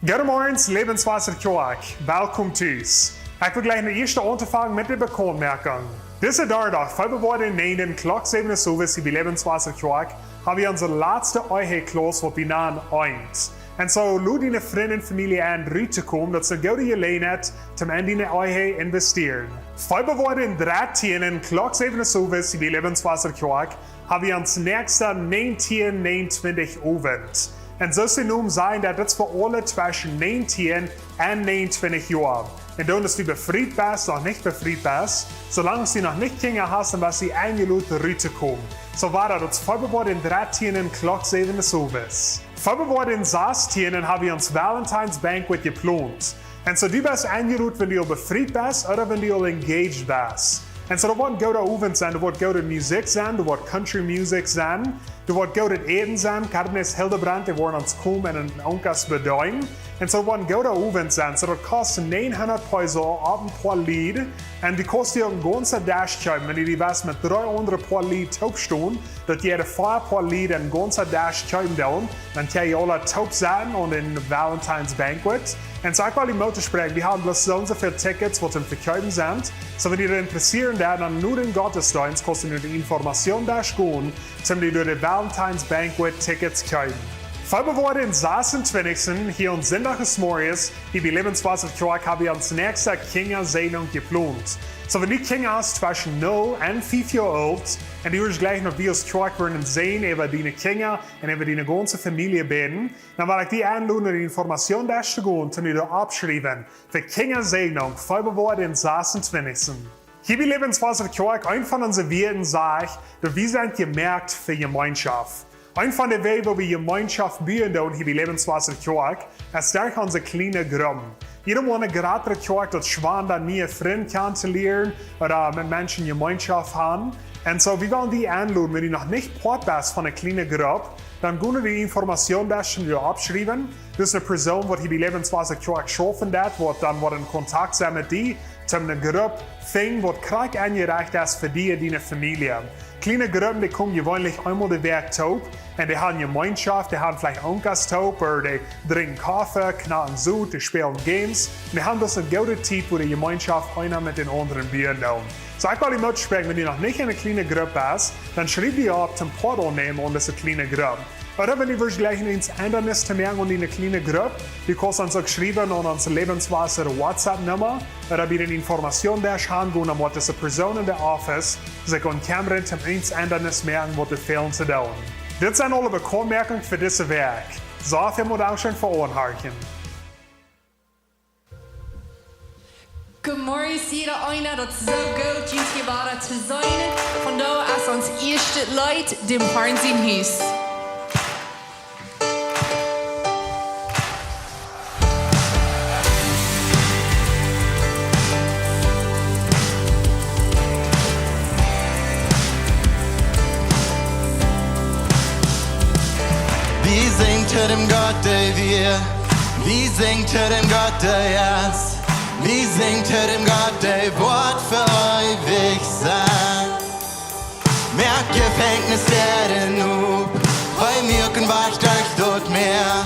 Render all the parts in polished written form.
Goedemorgen, levenswasserkjoak. Welkom thuis. Ik wil gleich de eerste aanvangen met de bekonmerking. Deze donderdag, Februari 9, klok 7 bij levenswasserkjoak, hebben we onze laatste eigen-klas wat we naam eind. En zo lud die vrienden en familie aan eruit te komen dat ze goede gelegenheid om in die eigen investeren. Februari 13, klok 7 bij levenswasserkjoak, hebben we ons nächste 1929 avond. En zo ze noemen zijn dat het voor alle tussen 19 en 29 jaar. En dan is die bevrijd best, nog niet bevrijd best, zolang sie nog niet kinderen hast, dan was sie eingeladen eruit te komen. Zo war dat Februari 13 klok 7 Februari 16 hebben we ons Valentine's Banquet geplant. En zo die best eingeladen, wenn die al bevrijd best, oder wenn die al engaged best. En zo er wordt goede avond zijn, er wordt goede muziek zijn, er wordt country music zijn, er wordt goede eten zijn, Carnes Hildebrand, die worden ons komen en een onkas beduiden. En zo wordt goede avond zijn, zo dat kost 900 peso op een paar lied. En die kost je een ganze dashje, wanneer die was met 300 paar lied taubstoen, dat je de 4 paar lied een ganze dashje doen, dan kan je alle taub zijn en in Valentine's Banquet. En zo ik wil die motor spreken, die hebben bloß so veel tickets, wat in verkaufen zijn. So wenn ihr interessieren da, dann nur den Gottesdienst kostet nur die Information da schon, zum die durch die Valentine's Banquet Tickets kaufen. Februari 26. hier on Sondagsmorgens, hier bei Lebenswasserkjoak, haben wir uns nächste Kindersegnung geplant. So wenn die Kinder hast zwischen 0 und 5 Jahre alt, und die wirst gleich noch wie als Kjoak werden sehen, über die Kinder und über die ganze Familie beten, dann will ich die einladen, die Information da zu gehen, zum die da abschreiben, für Kindersegnung, Februari 26. Hier bei Lebenswasserkjoak, ein von unseren Werten sagt, dass wir sind gemerkt für Gemeinschaft. Ein von den Wegen, wo wir Gemeinschaft bauen, hier bei Lebenswasserkjoak, ist durch unsere kleine Gruppen. Jeder muss gerade Kjoak, das schwan da nie Freunde kennenzulernen oder mit Menschen Gemeinschaft haben. Und so, wir wollen die einladen, wenn die noch nicht Part bist von einer kleinen Gruppe, dann können wir die Information da schon wieder abschreiben. Das ist eine Person, die hier bei Lebenswasserkjoak schaffen wird dann in Kontakt sein mit die, zum eine Gruppe finden, die krank angereicht ist für die und deine Familie. Kleine Gruppen, die kommen gewöhnlich einmal die Weg taub und die haben Gemeinschaft, die haben vielleicht Onkas taub oder die trinken Kaffee, knacken Sud, die spielen Games. Und die haben das eine gute Zeit, wo die Gemeinschaft einer mit den anderen bieten. So ich will die Mutter sprechen, wenn die noch nicht in einer kleinen Gruppe ist, dann schreib die ab zum Portal nehmen und das ist eine kleine Gruppe. Oder wenn die gleich ins Ändernis zu merken und in eine kleine Gruppe, die kannst du uns auch schreiben an unsere Lebenswasser WhatsApp-Nummer oder bei den Informationen der schauen gehen, um diese Person in der Office sich an Kameran zum ins Ändernis merken, was die fehlen zu tun. Das sind alle Bemerkungen für dieses Werk. So viel muss auch schon veranharken. Good morning, jeder einer, das so gut ist, geworden zu sein. Von da aus uns erste Leute, dem Fernsehhaus. Vi singt till dem Gott, der wir. Vi singt till dem Gott, der ist. Vi singt till dem Gott, der Wort für ewig sein. Mehr Gefängnis werden nu. Heu mirken war stark dort mehr.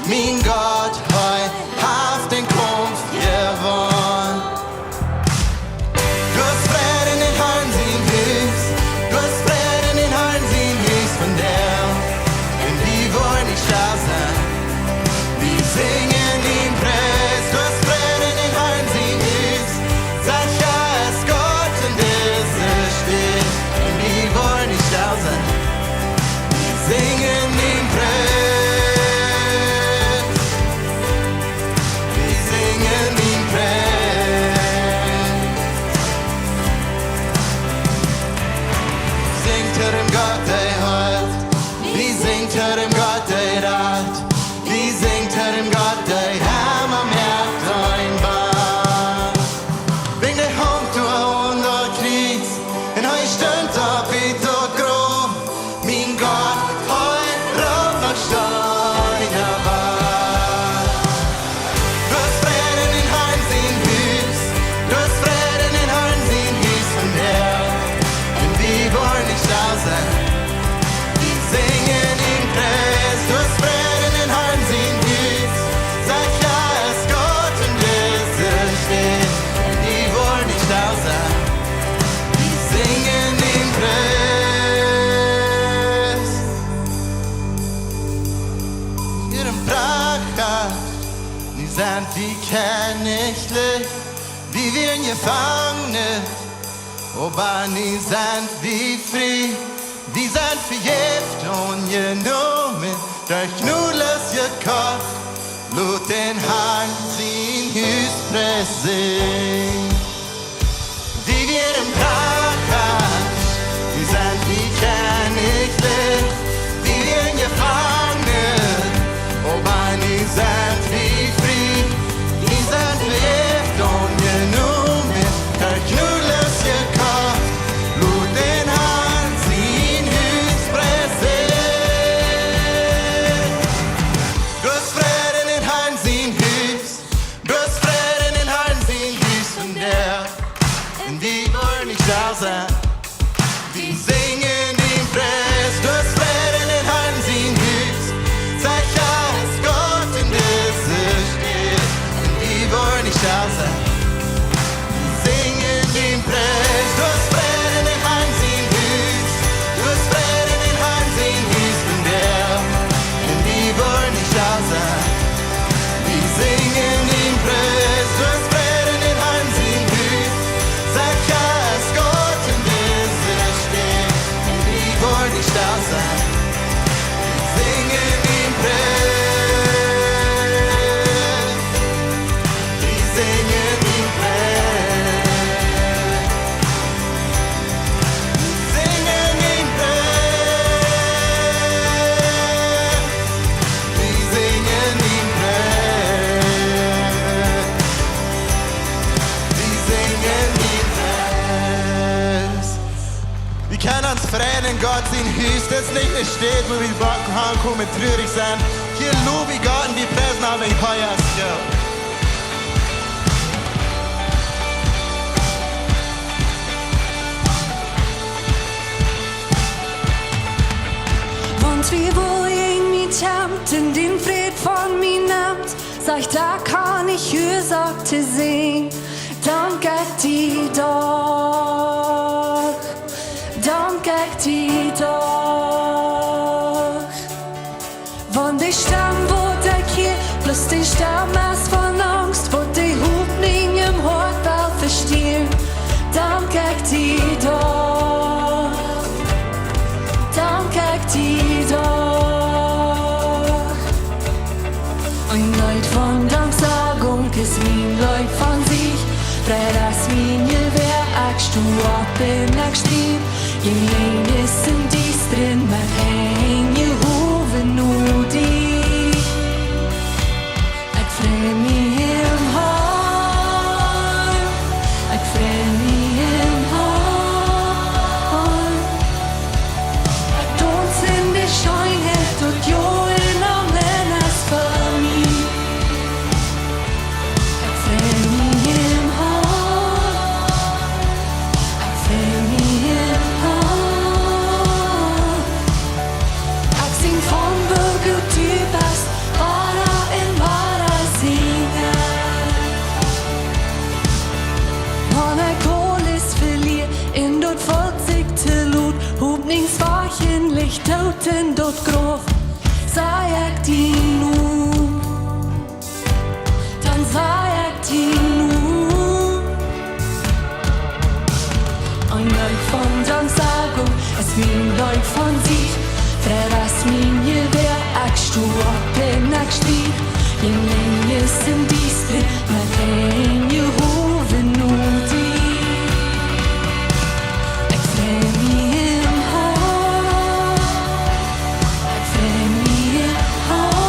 Mein Gott, heu haft den Kampf gewonnen. Du hast Frieden in den Herrn sein Hüß. Du hast Frieden in den Herrn sein Hüß von der. Wollen nicht stark sein. Wir singen den Preis, du hast Frieden in den Herrn sein ist. Sag ja, es Gott in dieser steht. Und wir wollen nicht stark sein. Wir singen den Preis. nicht licht, wie wir in Gefangene, aber nie sind wie frei, wir sind vergift und genommen, durch Knudels gekocht, Blut den Hand in Hüs präsent. Wie wir im Parkhaus, wir sind wie Königlich, wie wir in Gefangenen, aber nie sind wie frei, wir sind vergift und genommen, durch Knudels gekocht, Blut den Hand in Hüs präsent. Du hast Frieden in den Hand in Hüs, du hast Frieden in den Hand in Hüs von der. Die wollen nicht da sein, die singen den Preis, du hast Frieden in den Hand in Hüs, sag ja, dass Gott in dieser steht. Die wollen nicht da sein, die singen den Preis, du hast Frieden in den Hand in Hüs, du hast Frieden in den Hand in Hüs von der. Die wollen nicht da sein, die singen den Preis, du hast Frieden in den Hand in Hüs. Sag ja, dass Gott in dieser steht, und die wollen nicht da sein. Wir singen den Preis, wir singen den Preis, wir singen den Preis, wir singen den Preis, wir singen den Preis. Wir können uns freuen in Gott sein Hüs, das nicht mehr steht, wo wir die Backen heimkommen und traurig sind. Hier lobe ich Gott und die Preisen haben ich heuer. Want wie wil je niet hebt in den Fried von mir nimmt, sag da kann ich Ursache sehen, dank ich die doch, dank ich die doch. Wann die Stamm wird der hier, bloß die Stamm ist von Angst, wird die Hupning im Hortbau verstehen, dank ich die doch, dank ich die doch. Ein Leid von Danksagung ist wie ein Leid von sich, weil das Linie wär, du ab in der Stieb, je länger ist in dies drin, man häng je hoven nur die. Ich freu mich im Heim, ich freu mich im Heim. Ich tanz in der Scheinheit und jo in am Männers für mich. Ich freu mich im Heim, ich freu mich im Heim. Ich sing von Bürgertypers, Bara in Bara singen. Wann ich alles verlier, in dort 40. Lut, Hubningswachen, Licht tot in dort Grof, sei ich die nu, dann sei ich die nu. Ein Leid von Danksagung, es wie ein Leid von sich, für das mir wär, ich stu ab in der Stieg, je länger ist in dies drin, man häng je hoven nur die. Ich freu mich im Heim, ich freu mich im Heim.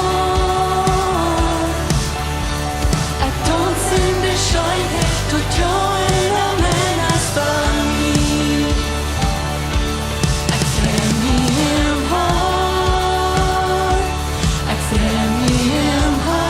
Ich tanz in der Scheinheit, tut jo in der Männers für mich. Ich freu mich im Heim, ich freu mich im Heim.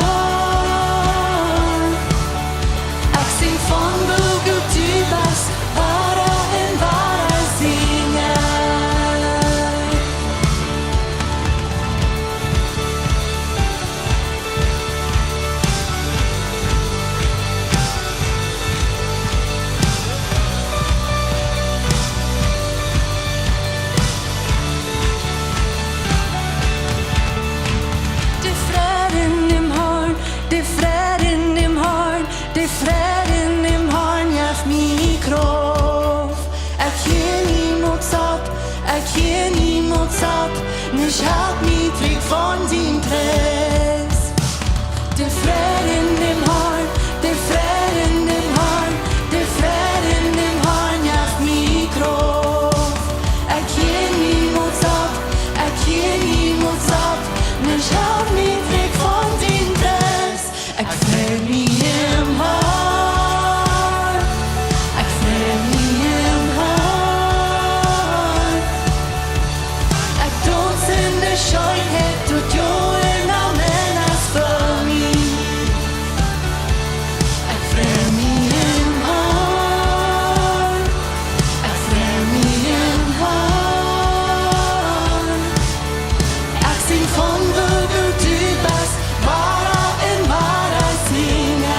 mich halt niedrig von dem Press. Der Friede in dem Horn, der Friede in dem Horn, der Friede in dem Horn jaft mich groß. Kenn niemals ab, mich halt niedrig von dem Press. Freu mich im Horn, freu mich im Horn. Don't in the shine head to join now men as for me. Freu mich im Horn, freu mich im Horn. Sing von wo du bist, wahrer in wahrer singen.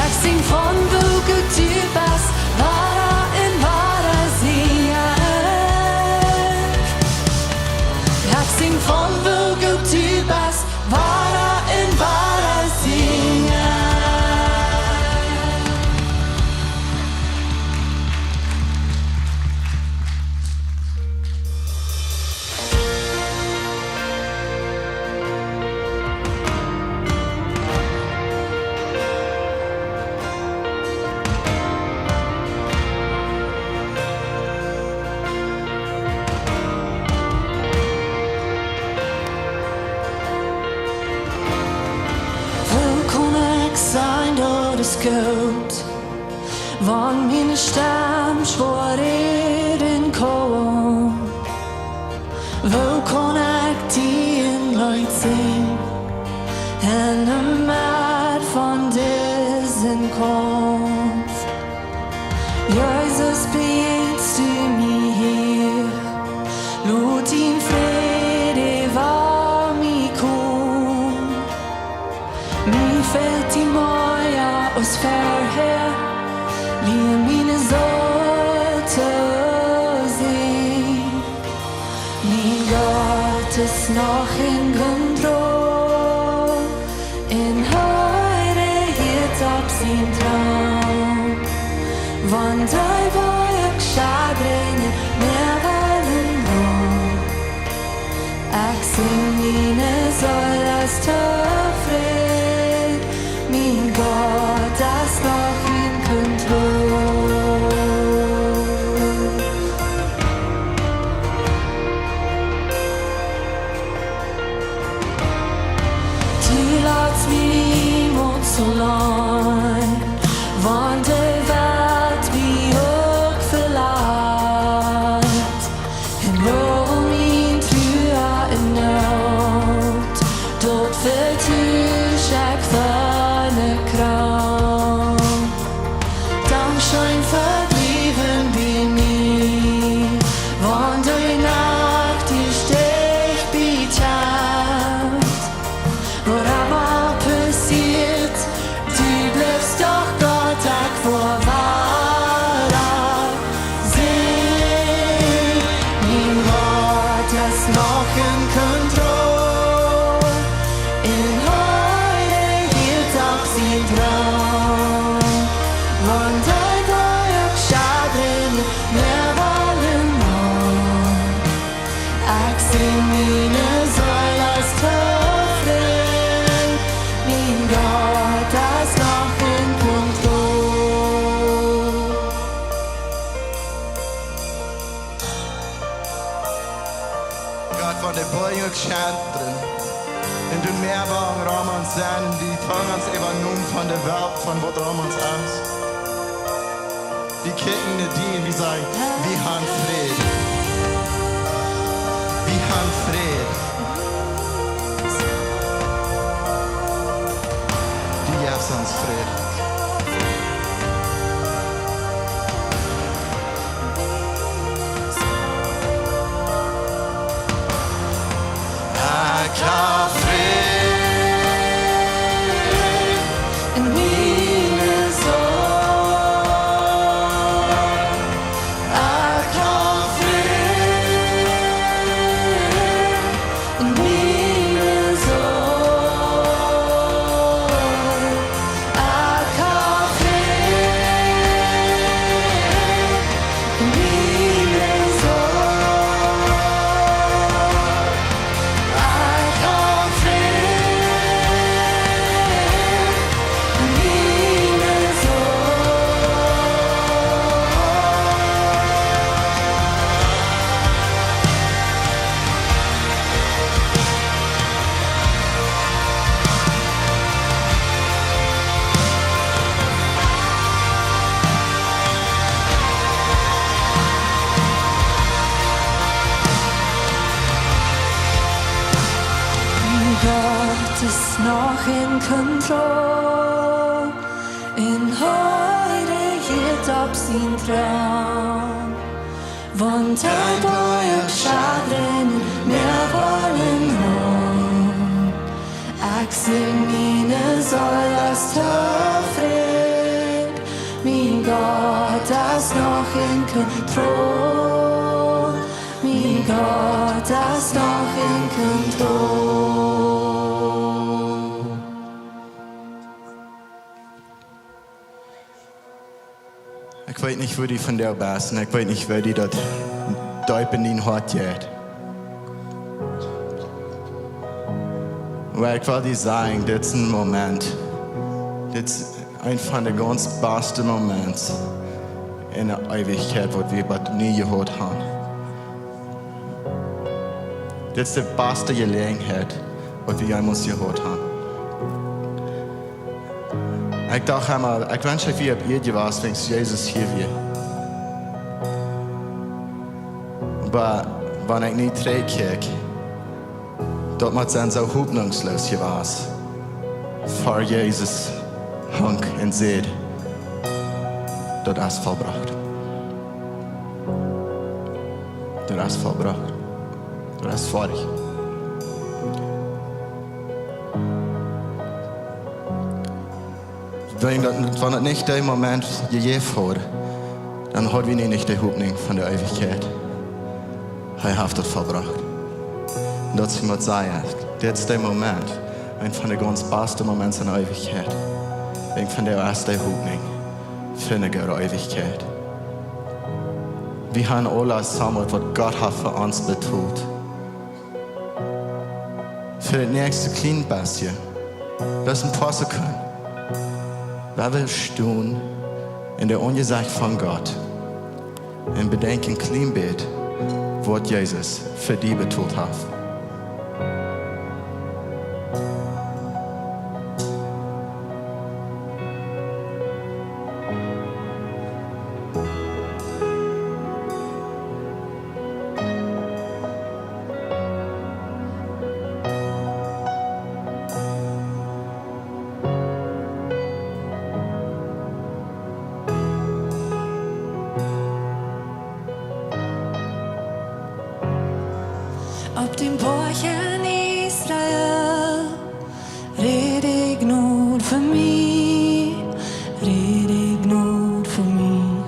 Ich sing von wo du bist, wahrer in wahrer singen. Ich sing von wo du bist, wahrer in wahrer singen. Sein door de skoot, van mijn stem schwoor in kom. Wo kon ik die in luid zien, en een maat van deze komst. Jezus, bejegst du mir hier, lot din vrede var mig kom. Mir fällt die Mauer aus Verheer, wie meine sollte sehen. Mein Gott ist noch in Kontrolle, in heute jetzt ab sin Traum. Wann drei Wolken schadringen, mehr wollen noch. Ich sing meine soll das Tafred, mein Gott, das noch in Kontrolle. Du lässt mich niemals so lang, wann die Welt mich auch verlässt. Und warum ihn Tür in Not, dort vertüsch ich deine Kraft. Dankeschön verblieben bin ich, wann die Nacht dich betäubt. Woran passiert, du bleibst doch Gott, ich vor wahrer Sinn. Mein Gott ist noch in Kontrolle, in heute hielt auch sein Traum. Wann dein Volk schadrin, mehr wollen noch. Ich sing meine Soll als Töfrin, mein Gott ist noch in Kontrolle. Gott von der Beuge geschändert. In den Meerbaum Romans sein, die Tongans übernommen von der Welt, von wo Romans aus. Die kicken die Diene, wie sagen, wie han Fried. Wie han Fried. Die Jefsans Fried. Klar Fried In meine Soll, klar Fried in meine Soll, control. In heute geht op sin Traum. Von Tempo op Schadren, mehr wollen hon. Axel mine soll das Tafred. Mein Gott, das noch in Kontrolle. Mein Gott, das noch in Kontrolle. Ich weet niet hoe die van jou best en ik weet niet hoe die dat diep in die hart gaat. Maar ik wil die zeggen, dit is een moment. Dit is een van de ganz beste momenten in de eeuwigheid wat we wat nie gehoord hebben. Dit is de beste gelegenheid wat we jemals gehoord hebben. Ik dacht einmal, ik wens dat we op eerde was, wenn Jezus hier weer. Maar wanneer ik niet terugkijk, dat moet zijn zo hoopnungslos was. Voor Jezus hang en zei, dat is volbracht. Dat is volbracht. Dat is fertig. Wenn es nicht der Moment gegeben wurde, dann hat wir nicht die Hoffnung von der Ewigkeit. Er hat das verbracht. Und das muss sagen, das ist der Moment, ein von den ganz besten Momenten in der Ewigkeit. Ein von der ersten Hoffnung für eine Ewigkeit. Wir haben alle zusammen, was Gott hat für uns betont. Für das nächste kleine bisschen, das wir passen können. Wer will stehen in der Ungesicht von Gott und bedenken klein wird, was Jesus für die betont hat. Op dem Borch in Israel redig Not für mich, redig Not für mich,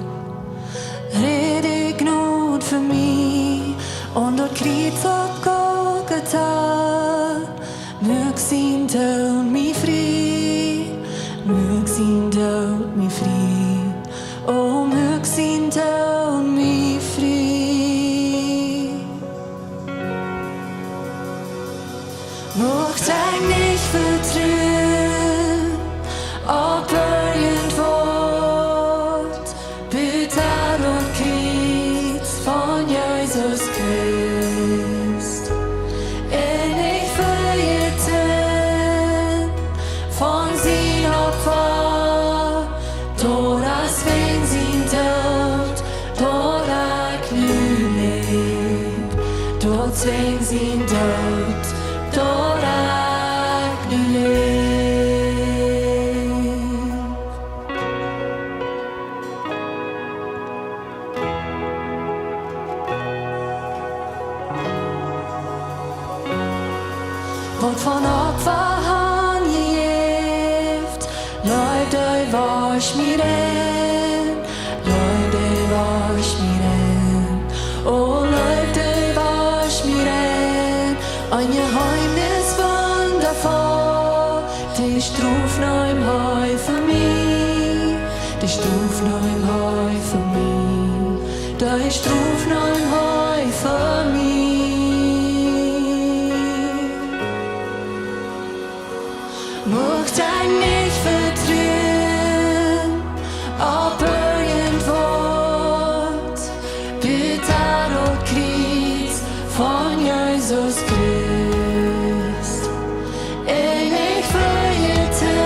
redig Not für mich. Und dort kriegt's op Golgatha, mög sin Tod mi fri, mög sin Tod mi fri, oh mög sin Tod mi fri. Mocht ich nicht vertrauen, ob irgendwo Bitter und Krieg von Jesus Christ. Und ich verjährte von sin Opfer, dort als wenn sin Tod, dort ich leb, dort zwing sin Tod. Wat van Opferhahn gejeft, Leute, wasch mir rein, Leute, wasch mir rein, oh Leute, wasch mir rein, ein Geheimnis wundervoll, die Struf noch im Heu für mich, die Struf noch im Heu für mich, die Struf noch im Heu für mich. Mocht ich nicht vertrauen, ob irgendwo Bitter und Krieg von Jesus Christ. Ich verjährte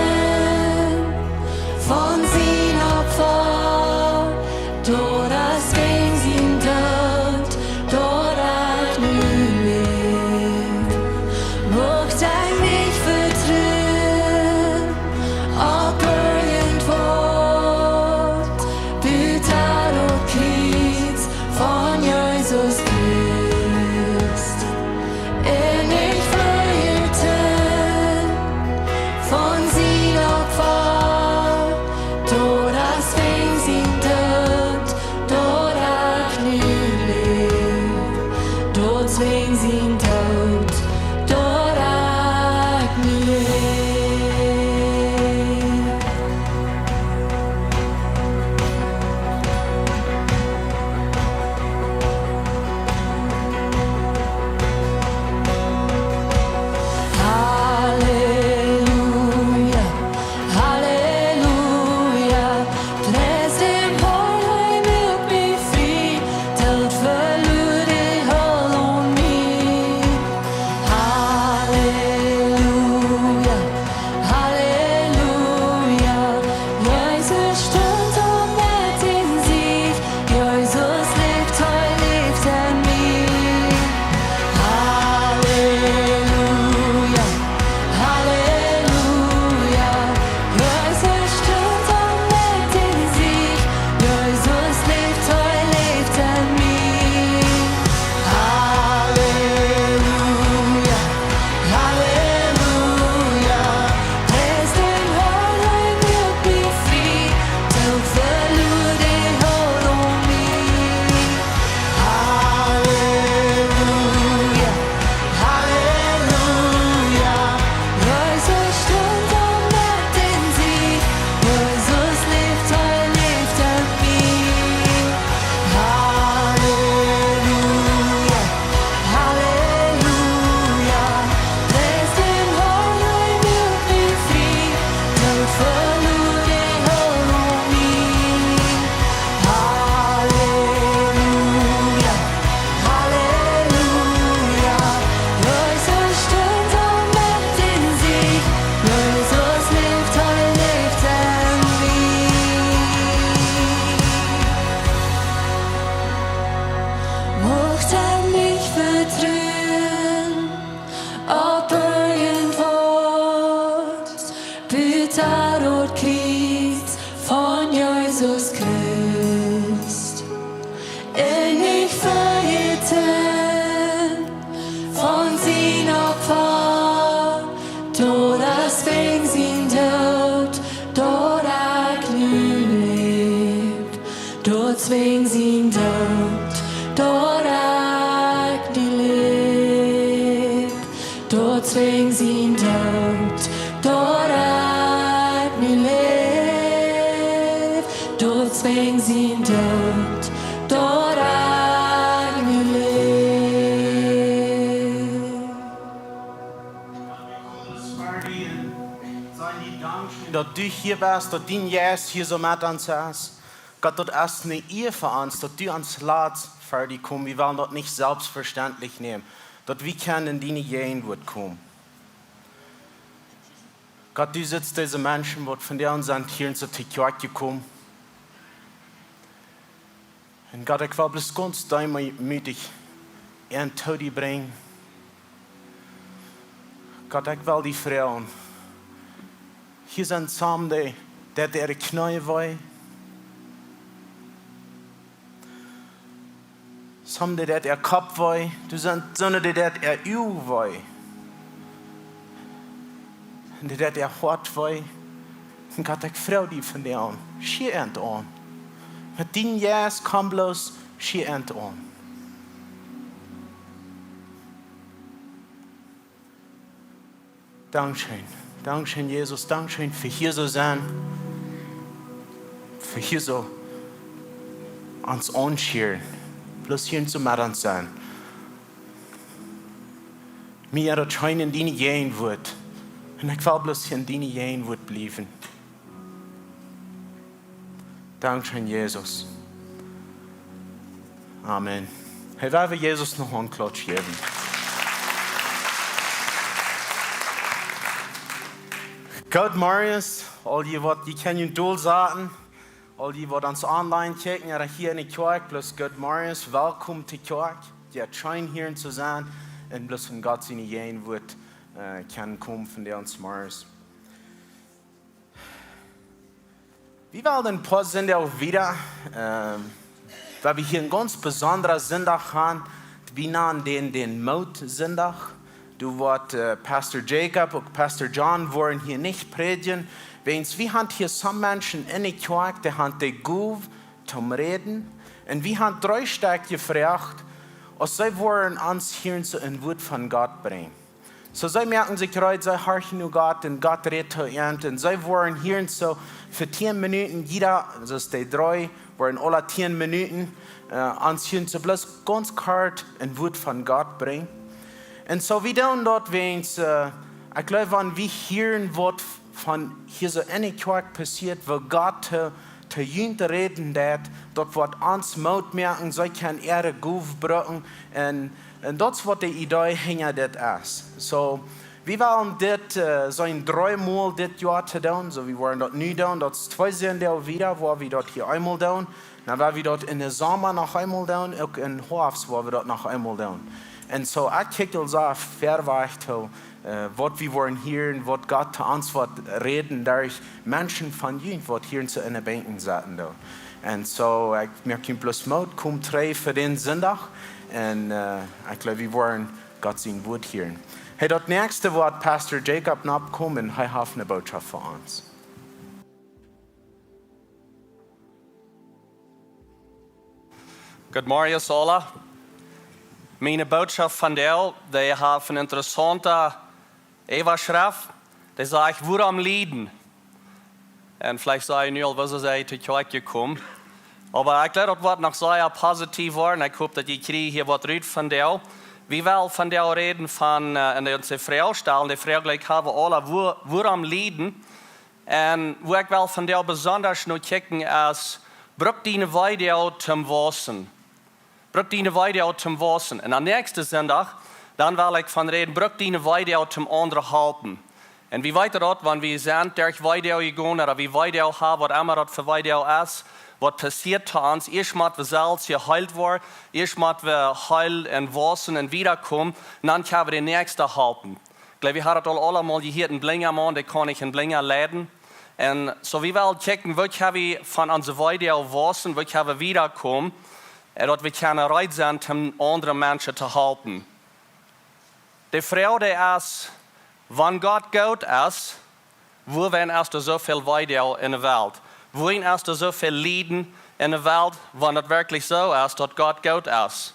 von sin Opfer, dort als wenn sin Tod. Jesus Christ. In ich verhitten von sin Opfer, dort das wegen sin Tod, dort lebt, dort zwing sin Tod, dort lebt, dort zwing sin Tod, dort lebt, dort zwing sin Tod, dort dat du hier warst, dat din jes hier so met ons is. Gott, dat ist eine Ehe für uns, dass du ans Lads fertig kommst. Wir wollen das nicht selbstverständlich nehmen. Dass wir können in deine Gegenwart kommen. Gott, du sitzt diese Menschen, die von dir sind, hier in so Kirche gekommen. Und Gott, ich will bloß ganz demütig ihren Tod bringen. Gott, ich will die Frauen. Hier sind zusammen, die ihre Knie wollen. Some die ihr Kopf wollen. Du sind Sonne, die ihr Uhr wollen. Und die ihr Hort wollen. Und Gott, ich freu die von dir an. Schie an. Mit den Jes komm bloß, schie an. Dankeschön. Dankeschön, Jesus. Dankeschön für hier so sein. Für hier so uns anschieren. Bloß hier zu machen sein. Mir erscheinen in deine Gegenwart. Und ich will bloß hier in deine Gegenwart bleiben. Dankeschön, Jesus. Amen. Hey, wollen wir Jesus noch einen Klatsch geben? Gott, Marius, all die, die kennen Dol sagen, all die, die uns online checken, oder hier in der Kirche, bloß Gott, Marius, willkommen zur Kirche. Die scheinen hier zu sein, und bloß von Gott seine Gegenwart kann kommen, von der uns Marius. Wir wollen ein paar Sünde auch wieder, weil wir hier einen ganz besonderen Sonntag haben, wir nennen den Mautsonntag. Du wirst Pastor Jacob und Pastor John wollen hier nicht predigen. Wir haben hier so Menschen in der Kirche, die haben die Gabe zum Reden. Und wir haben 3 Stück gefragt, und sie wollen uns hier so ein Wort von Gott bringen. So sie merken sich gerade, sie horchen nur Gott und Gott redet zu ihnen. Und sie wollen hier so für 10 Minuten, jeder, also die 3, wollen alle 10 Minuten uns hier so bloß ganz kurz ein Wort von Gott bringen. Und so wie dann dort, wenn ich glaube, wenn wir hören, was von hier so in der Kirche passiert, wo Gott zu Jüngern reden dort wird uns Mut merken, so kann ihre Gabe brauchen. Und das ist, was die Idee hinter das ist. So, wir wollen das so ein 3-mal das Jahr zu tun, so wir wollen das nie tun, das ist 2 Sende wieder, wo wir dort hier einmal tun. Dann werden wir dort in der Sommer noch einmal tun, auch in Herbst, wo wir dort noch einmal tun. Und so, ich kicke so verweicht, was wir wollen hören, was Gott zu uns wird reden, durch Menschen von Jüngern, die hier zu in den Bänken sitzen. Und so, ich merke bloß Mut, kommt 3 für den Sonntag. Und ich glaube, wir wollen Gott sein Wort hören. Hey, das nächste Wort, Pastor Jacob noch kommen, er hat eine Botschaft für uns. Good morning, alle. Meine Botschaft von dir, die hat eine interessante Überschrift. Die sagt, Wuarom Lieden. Und vielleicht sei ich nicht, was sie zur Kirche gekommen. Aber ich glaube, das wird noch sehr positiv werden. Ich hoffe, dass ich hier was rede von dir. Wir wollen von dir reden, von unsere Frau stellen. Die Frau gleich haben alle Wuarom Lieden. Und wo ich will von dir besonders noch checken, ist Bruck Diene Weedoag Toom Waussen. Bruck Diene Weedoag Toom Waussen. Und am nächsten Sonntag, dann will ich von reden, Bruck Diene Weedoag Toom Onderhalten. Und wie weiter dort, wenn wir sind, durch Weedoag gegangen, oder wie Weedoag haben, was immer dort für Weedoag ist, was passiert zu uns, erst mal wir selbst geheilt worden, erst mal wir heil und Waussen und wiederkommen, und dann können wir den nächsten halten. Ich glaube, wir haben das alle mal gehört, ein Blingermann, der kann ich einen Blinger laden. En so wie wel checken, wat hebben we van onze Weedoag Waussen, wat hebben we wiederkomen, en dat we kunnen rijden zijn om andere mensen te helpen. De vrouw die is, wanneer God goed is, worin is er zoveel Weedoag in de wereld? Worin is er zoveel lijden in de wereld, wanneer het werkelijk zo is dat God goed is?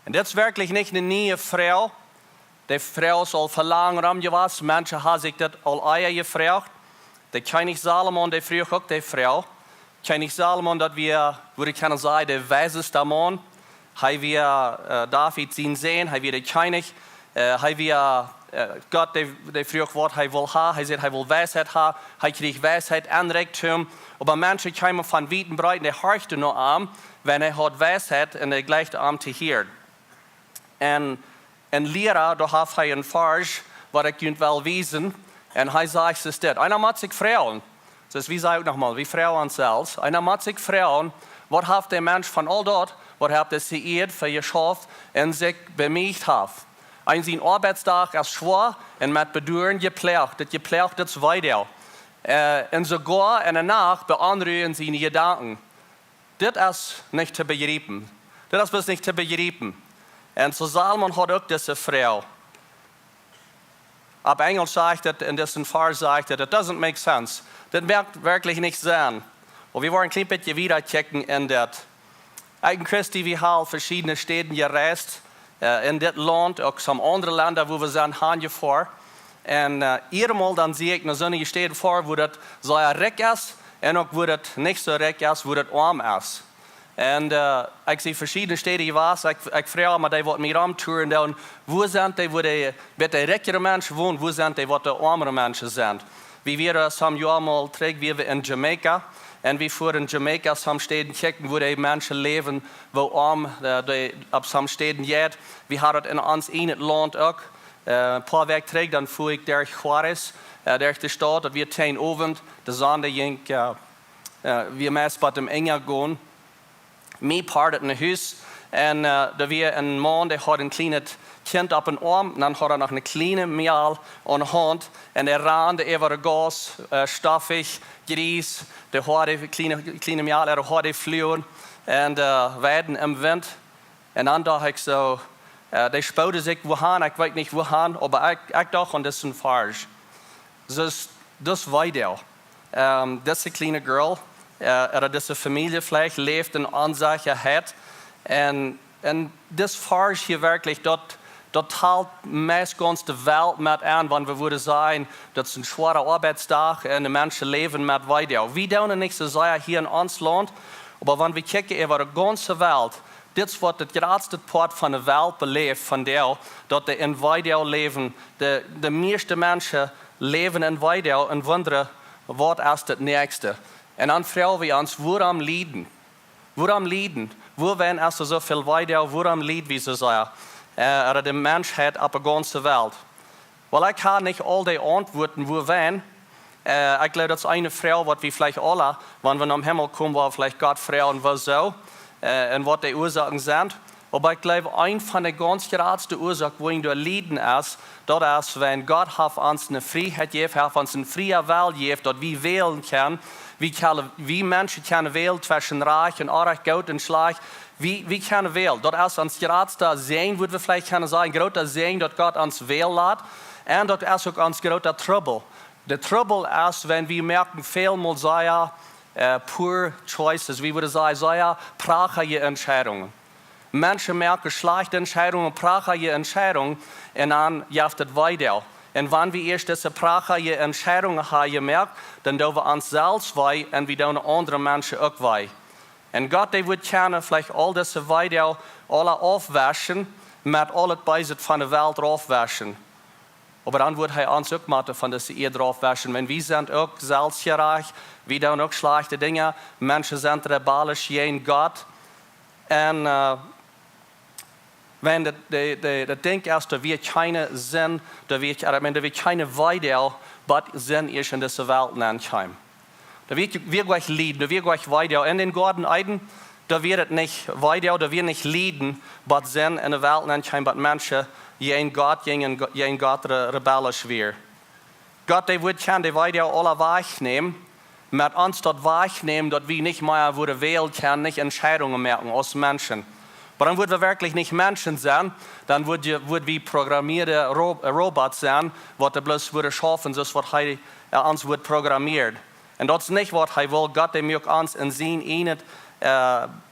En dit is werkelijk niet een nieuwe vrouw. De vrouw is al verlangen om geweest. Mensen hebben zich dat al eigen gevraagd. De koning Salomon, die vroeg ook de vrouw. Koning Salomon, dat we, würde kunnen zeggen, de wijzeste man. Hij weer David zien zijn, hij weer de koning. Hij weer God, die vroeg wat hij wil hebben. Hij zei, hij wil wijsheid hebben. Hij kreeg wijsheid en rijkdom. Maar mensen komen van Wittenbreid, die hartje nog aan, wanneer hij had wijsheid en hij gleicht aan te hier. En een leraar, daar heeft hij een vers, wat ik kunt wel wezen. En hij zegt dus dit, einer moet zich vragen. Dus wie zei ook nogmaals, wie vragen zelfs. Einer moet zich vragen, wat heeft de mens van al dat, wat heeft hij geëerd, vergeschaft en zich bemiecht heeft. En zijn arbeidsdag is zwaar en met beduren gepleegd. Dat gepleegd is Weedoag. En sogar in de nacht beantwoorden zijn gedanken. Dit is niet te begrijpen. Dit is best niet te begrijpen. En zo Salomon had ook deze vrouw. Op Engels zegt het, in deze vers zegt het, it doesn't make sense. Dit werkt werkelijk niet zijn. Maar we worden een klein beetje weer checken in dit. Eigen Christi, we hebben verschillende steden gereisd. In dit land, ook some andere landen waar we zijn heengevoerd. En eenmaal dan zie ik naar zo'n steden voor, waar het zeer rijk is. En ook waar het niet zo rijk is, waar het arm is. En ik zie verschillende steden geweest. Ik vraag me, die wat meer omtoeren dan. Waar zijn die waar de rijkere mensen wonen? Waar zijn die wat de armere mensen zijn? We waren some jaar mal terug weer in Jamaica. En we voeren in Jamaica some steden kijken waar die mensen leven, waar arm op some steden jet. We hadden het in ons in het land ook. Een paar weken terug dan voer ik door Juarez, door de stad. Dat we 10 avond, de zon ging, we meest met hem enger gaan. Mij part in het huis. En er was een man die had een klein kind op een arm. En dan had hij nog een kleine meel aan de hand. En hij rende over de gas, stoffig, grijs. De had kleine meel, er had hij vloeien. En weiden in wind. En dan dacht ik zo, die spouden zich wohan, ik weet niet wohan. Maar ik dacht aan deze vers. Dus Weedoag. Deze kleine girl. Deze familie leeft in onzekerheid. En dit vers hier werkelijk, dat haalt meest ganz de wereld met aan, want we willen zeggen, dat is een zware arbeidsdag en de mensen leven met Weedoag. We doen het niet zozeer hier in ons land, maar wanneer we kijken over de ganze wereld, dit is wat het grootste part van de wereld beleeft, van dat de in Weedoag leven. De meeste mensen leven in Weedoag en wonderen, wat is het nächste? En dan vragen we ons, Wuarom Lieden? Wuarom Lieden? Waarom is er zoveel Weedoag? Waarom lieden we zo zeer? De mensheid op de ganze wereld. Wel, ik ga niet al die antwoorden waarom. Ik geloof dat is een vrouw wat we vielleicht alle, wanneer we naar Himmel komen, waar vielleicht God vragen wil zo. En wat de oorzaken zijn. Maar ik geloof, een van de ganz grootste oorzaken waarin we lijden is, dat is, wenn God heeft ons een vrijheid gegeven, heeft ons een vrije wil gegeven, dat we wählen kunnen. Wie mensen kunnen wählen tussen rijk en arm, goed en slecht. Wie kunnen wählen. Dat is ons grootste zegen, wat we vielleicht kunnen zeggen, grote zegen dat God ons wählen laat. En dat is ook ons grote trouble. De trouble is, wenn we merken, veelmaal zeer poor choices, wie willen zeggen, zeer prachtige entscheidungen. Mensen merken slechte entscheidungen, prachtige entscheidungen, en dan jaft het Weedoag. En wanneer we eerst deze prachtige entscheidungen hebben gemerkt, dan doen we onszelf wij en we doen andere mensen ook wij. En God die wil gerne vielleicht al deze Weedoag alle afwaschen, met al het bezit van de wereld afwaschen. Maar dan wordt hij ons ook maken van deze eerder afwaschen. Want we zijn ook zelfgerecht, we doen ook slechte dingen. Mensen zijn rebellisch tegen God. En wenn de denk is dat we geen zin, dat we geen Weedoag, wat zin is in deze wereld aankomen. Dat we gleich lieden, dat we gleich Weedoag. In den Garten Eden, dat we het niet Weedoag, dat we niet lieden, wat zin in de wereld aankomen, wat mensen tegen God rebellisch weer. Gott, der wird kann die Weide alle wahrnehmen, mit uns dort wahrnehmen, dass wir nicht mehr würde wählen können, nicht Entscheidungen merken als Menschen. Aber dann würden wir wirklich nicht Menschen sein, dann würden wir programmierte Robots sein, was er bloß würde schaffen, das was er uns wird programmiert. Und das ist nicht, was er will. Gott, der möchte uns in sein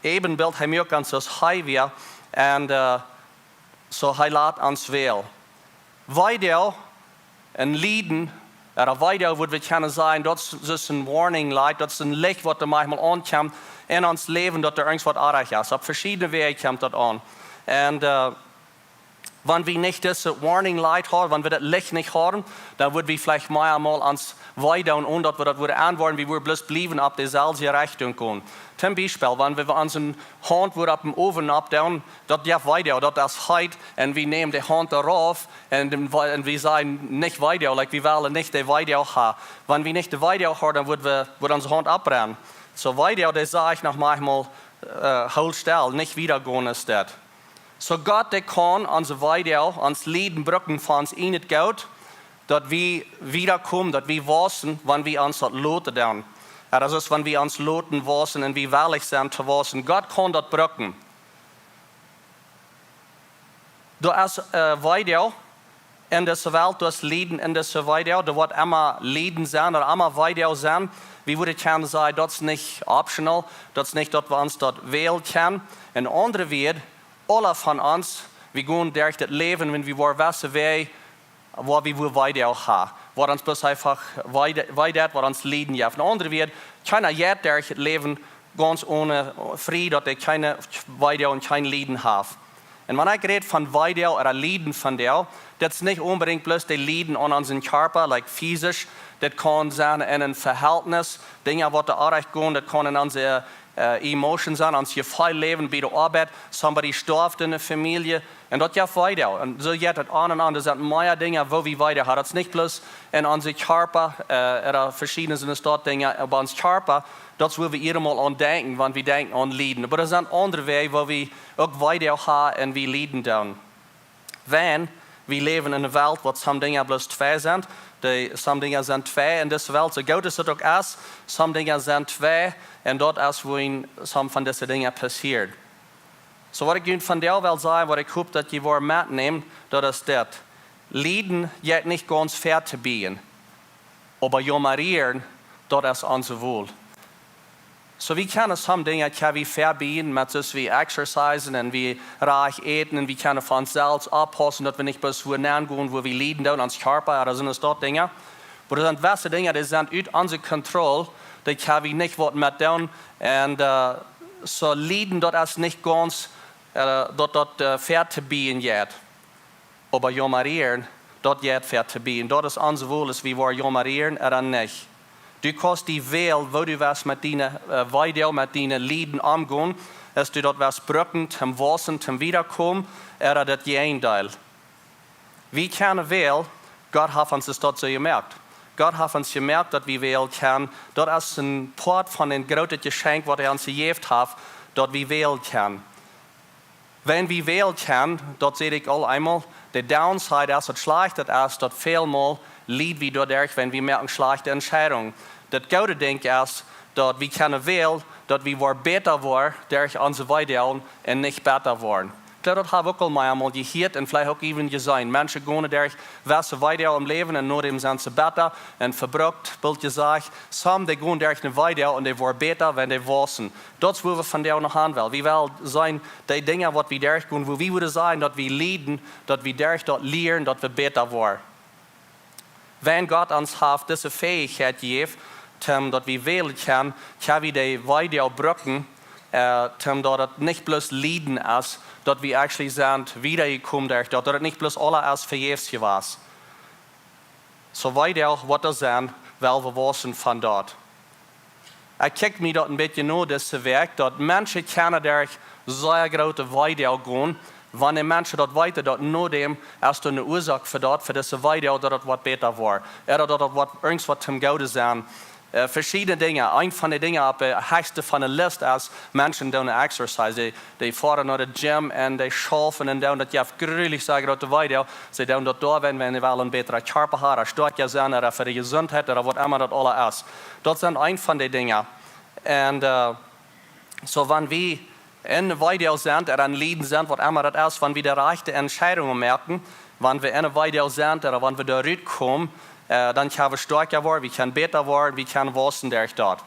Ebenbild, er möchte uns das wir und so er lässt uns wählen. Weiter in Lieden, oder weiter würde wir können sagen, das ist ein Warning Light, das ist ein Licht, was manchmal ankommt in uns Leben, dass irgendwas erreicht ist. Auf verschiedene Wege kommt das an. Und wenn wir nicht dieses Warning Light haben, wenn wir das Licht nicht haben, dann würden wir vielleicht mal ans weiter und dass wir das würden antworten, wie wir bloß bleiben auf dieselbe Richtung gehen. Zum Beispiel, wenn wir unsere Hand auf dem Ofen abdown, das geht weiter, das ist heiß, und wir nehmen die Hand darauf und wir sagen nicht weiter, wir wollen nicht die weiter haben. Wenn wir nicht die weiter haben, dann wird unsere Hand abbrennen. So weiter, das sage ich noch manchmal, hold still, nicht wieder gehen ist das. So Gott, der kann unsere Weide, uns Lieden, Brücken von uns in nicht gut, dass wir wiederkommen, dass wir wissen, wenn wir uns das loten dann. Das ist, wenn wir uns loten wissen und wir willig sind zu wissen. Gott kann das brücken. Du hast Weide in dieser Welt, du hast Lieden in dieser Weide, du wird immer Lieden sein oder immer Weide sein. Wir würden gerne sagen, das ist nicht optional, das ist nicht, dass wir uns dort wählen können. Und andere wird, alle von uns, wir gehen durch das Leben, wenn wir wissen, wo wir weiter auch haben. Wo uns bloß einfach weiter, wo uns Lieden jagen. Und andere wird, keiner jetzt durch das Leben ganz ohne Frieden, dass er keine Weide und kein Lieden hat. Und wenn ich rede von Weide oder Lieden von der, das ist nicht unbedingt bloß die Lieden an unseren Körper, like physisch, das kann sein in einem Verhältnis, Dinge, die da erreicht gehen, das kann in unsere Emotions sein, unser Gefühl bei der Arbeit, somebody stirbt in der Familie, und das geht weiter. Und so geht das an und an, das sind mehr Dinge, wo wir weiter haben. Das ist nicht bloß in unserem Körper, oder verschiedene sind es dort Dinge, aber unser Körper, das will wir immer mal an denken, wenn wir denken an Lieden. Aber das sind andere Wege, wo wir auch weiter haben und wir Lieden tun. Wenn wir leben in einer Welt, wo some Dinge bloß zwei sind, some Dinge sind zwei in dieser Welt, so gut ist es auch ist, some Dinge sind zwei, und dort ist, wo some von diesen Dingen passiert. So, was ich von der will sagen, was ich hoffe, dass ihr mitnehmen, das ist das. Lieden geht nicht ganz fair zu bieten, aber jamarieren, das ist unser Wohl. So, wir können some Dinge verbieten, mit so wie Exercisen und wie reich eten, und wir können von uns selbst abpassen, dass wir nicht bis wohin gehen, wo wir lieden, da uns Körper, oder sind es dort Dinge. Aber das sind gewisse Dinge, die sind uit unserer Kontrolle, die können wir nicht mit tun. Und so lieden, das ist nicht ganz dort fair zu bieten jetzt. Aber jamarieren, dort geht fair zu bieten. Dort ist unser Wohl, wie wir jamarieren oder nicht. Du kannst die wählen, wo du was mit deinen Weide, mit deinen Lieden umgehen, dass du dort was brücken, zum Waussen, zum Wiederkommen, oder das Gegenteil. Wir können wählen, Gott hat uns das dort so gemerkt. Gott hat uns gemerkt, dass wir wählen können. Dort ist ein Part von dem großen Geschenk, was er uns gegeben hat, dort wir wählen können. Wenn wir wählen können, dort sehe ich all einmal, die Downside ist, das Schlechte ist, dort vielmal Lied wie dadurch, wenn wir merken schlechte Entscheidungen. Das gute Ding ist, dass wir können wählen, dass wir besser waren durch unsere Weide und nicht besser waren. Ich glaube, das habe ich auch einmal gehört und vielleicht auch even gesehen. Menschen gehen durch welche Weide im Leben und nur dem sind sie besser und verbraucht, Bild gesagt. Some, die gehen durch eine Weide und die waren besser, wenn die wissen. Das wollen wir von der noch anwählen. Wir wollen sein, die Dinge, die wir durchgehen, wo wir würden sagen, dass wir leiden, dass wir durch dort lernen, dass wir besser waren. Wenn Gott uns hat diese Fähigkeit gegeben, dass wir wählen können, können wir die Weide brücken, dass das nicht bloß Lieden ist, dass wir eigentlich sind wiedergekommen durch das, dass das nicht bloß alle ist vergebens gewesen. So weiter auch, was das sind, weil wir wissen von dort. Ich kicke mir dort ein bisschen nur das Werk, dass Menschen können durch sehr große Weide gehen, wenn die Menschen dort weiter, dort nur dem, erst eine Ursache für dort, für diese Weide, dass das was besser war. Oder dass das irgendwas zum Gute sein. verschiedene Dinge. Ein von den Dingen auf der höchste von der Liste ist, Menschen tun Exercise. Die fahren nach dem Gym und die schaffen und tun das ja gründlich sagen, dass die Weide, sie tun das da, wenn sie einen besseren Körper haben, statt ja sein, oder für die Gesundheit, oder was immer das alles ist. Das sind ein von den Dingen. Und so, wenn wir in der Weide sind, oder in Lieden sind, was immer das ist, wenn wir die rechte Entscheidungen merken, wenn wir in der Weide sind, oder wenn wir da rauskommen, dann können wir stärker werden, wir können besser werden, wir können wachsen durch dort.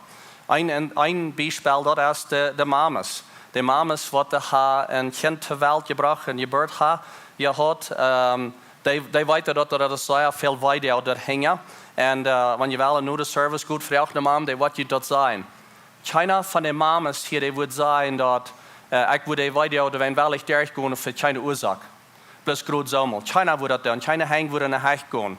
Ein Beispiel dort ist die Mamas. Die Mamas, die ein Kind zur Welt gebracht und geburt haben, die weten dort, dass sehr viel Weide dort hängen. Und wenn ihr wollt, nur der Service gut für auch eine Mama, die wird dort sein. Keiner von den Mamas hier, die wird sagen, dass ich würde Weide oder wenn wirklich durchgehen für keine Ursache. Bloß gerade so mal. Keiner würde das tun, keiner hängt würde nach Hause gehen.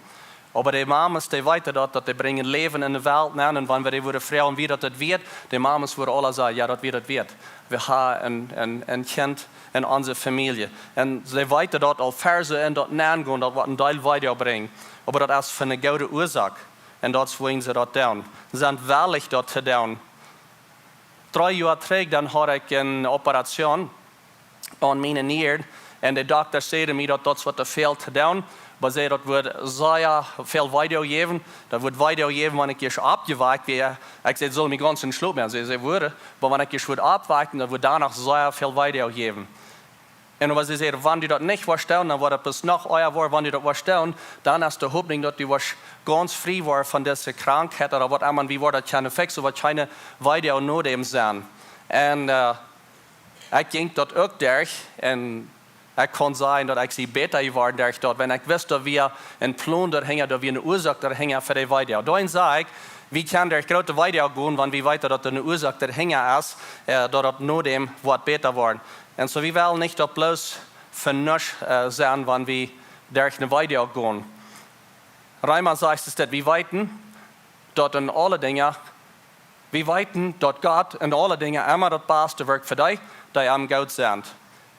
Aber die Mamas, die weten dat die bringen Leben in die Welt nein. Und wenn wir die fragen, wie das wird, die Mamas würden alle sagen, ja, das wird. Wir haben ein Kind in unserer Familie. Und sie weten dat al Verse in dat nein gehen, das wird ein Teil weiterbringen. Aber das ist für eine gute Ursache. Und das wollen sie dort tun. Sie sind willig dort zu tun. 3 Jahre zurück, dann hatte ich eine Operation an meine Nieren. Und der Doktor sagte mir, dass das was fehlt zu tun. Aber sie dat wird sehr viel Video geben. Das wird Video geben, wenn ich abgeweicht werde. Ich sage, soll mich ganz in Schluck mehr. Sie würde, aber wenn ich abweichen, dann wird danach sehr viel Video geben. Und was sie sagen, wenn die das nicht verstehen, dann wird es noch euer Wort, wenn die das verstehen, dann ist die Hoffnung, dass die ganz frei war von dieser Krankheit oder was immer, wie war das keine Fix, aber keine Video nur dem sein. Und ich ging dort auch durch. Und ich kann sagen, dass ich sie besser geworden durch dort. Wenn ich wüsste, dass wir einen Plan dort hängen, dass wir eine Ursache dort hängen für die Weide. Dann sage ich, wie kann der große Weide gehen, wenn wir weiter dass eine Ursache dort hängen ist, dass nur dem wird besser werden. Und so, wir wollen nicht bloß für nichts sein, wenn wir durch eine Weide gehen. Reimann sagt es, dass wir weiten, dort in alle Dinge, wir weiten, dort Gott in alle Dinge immer das Beste wirkt für dich, die am gut sind.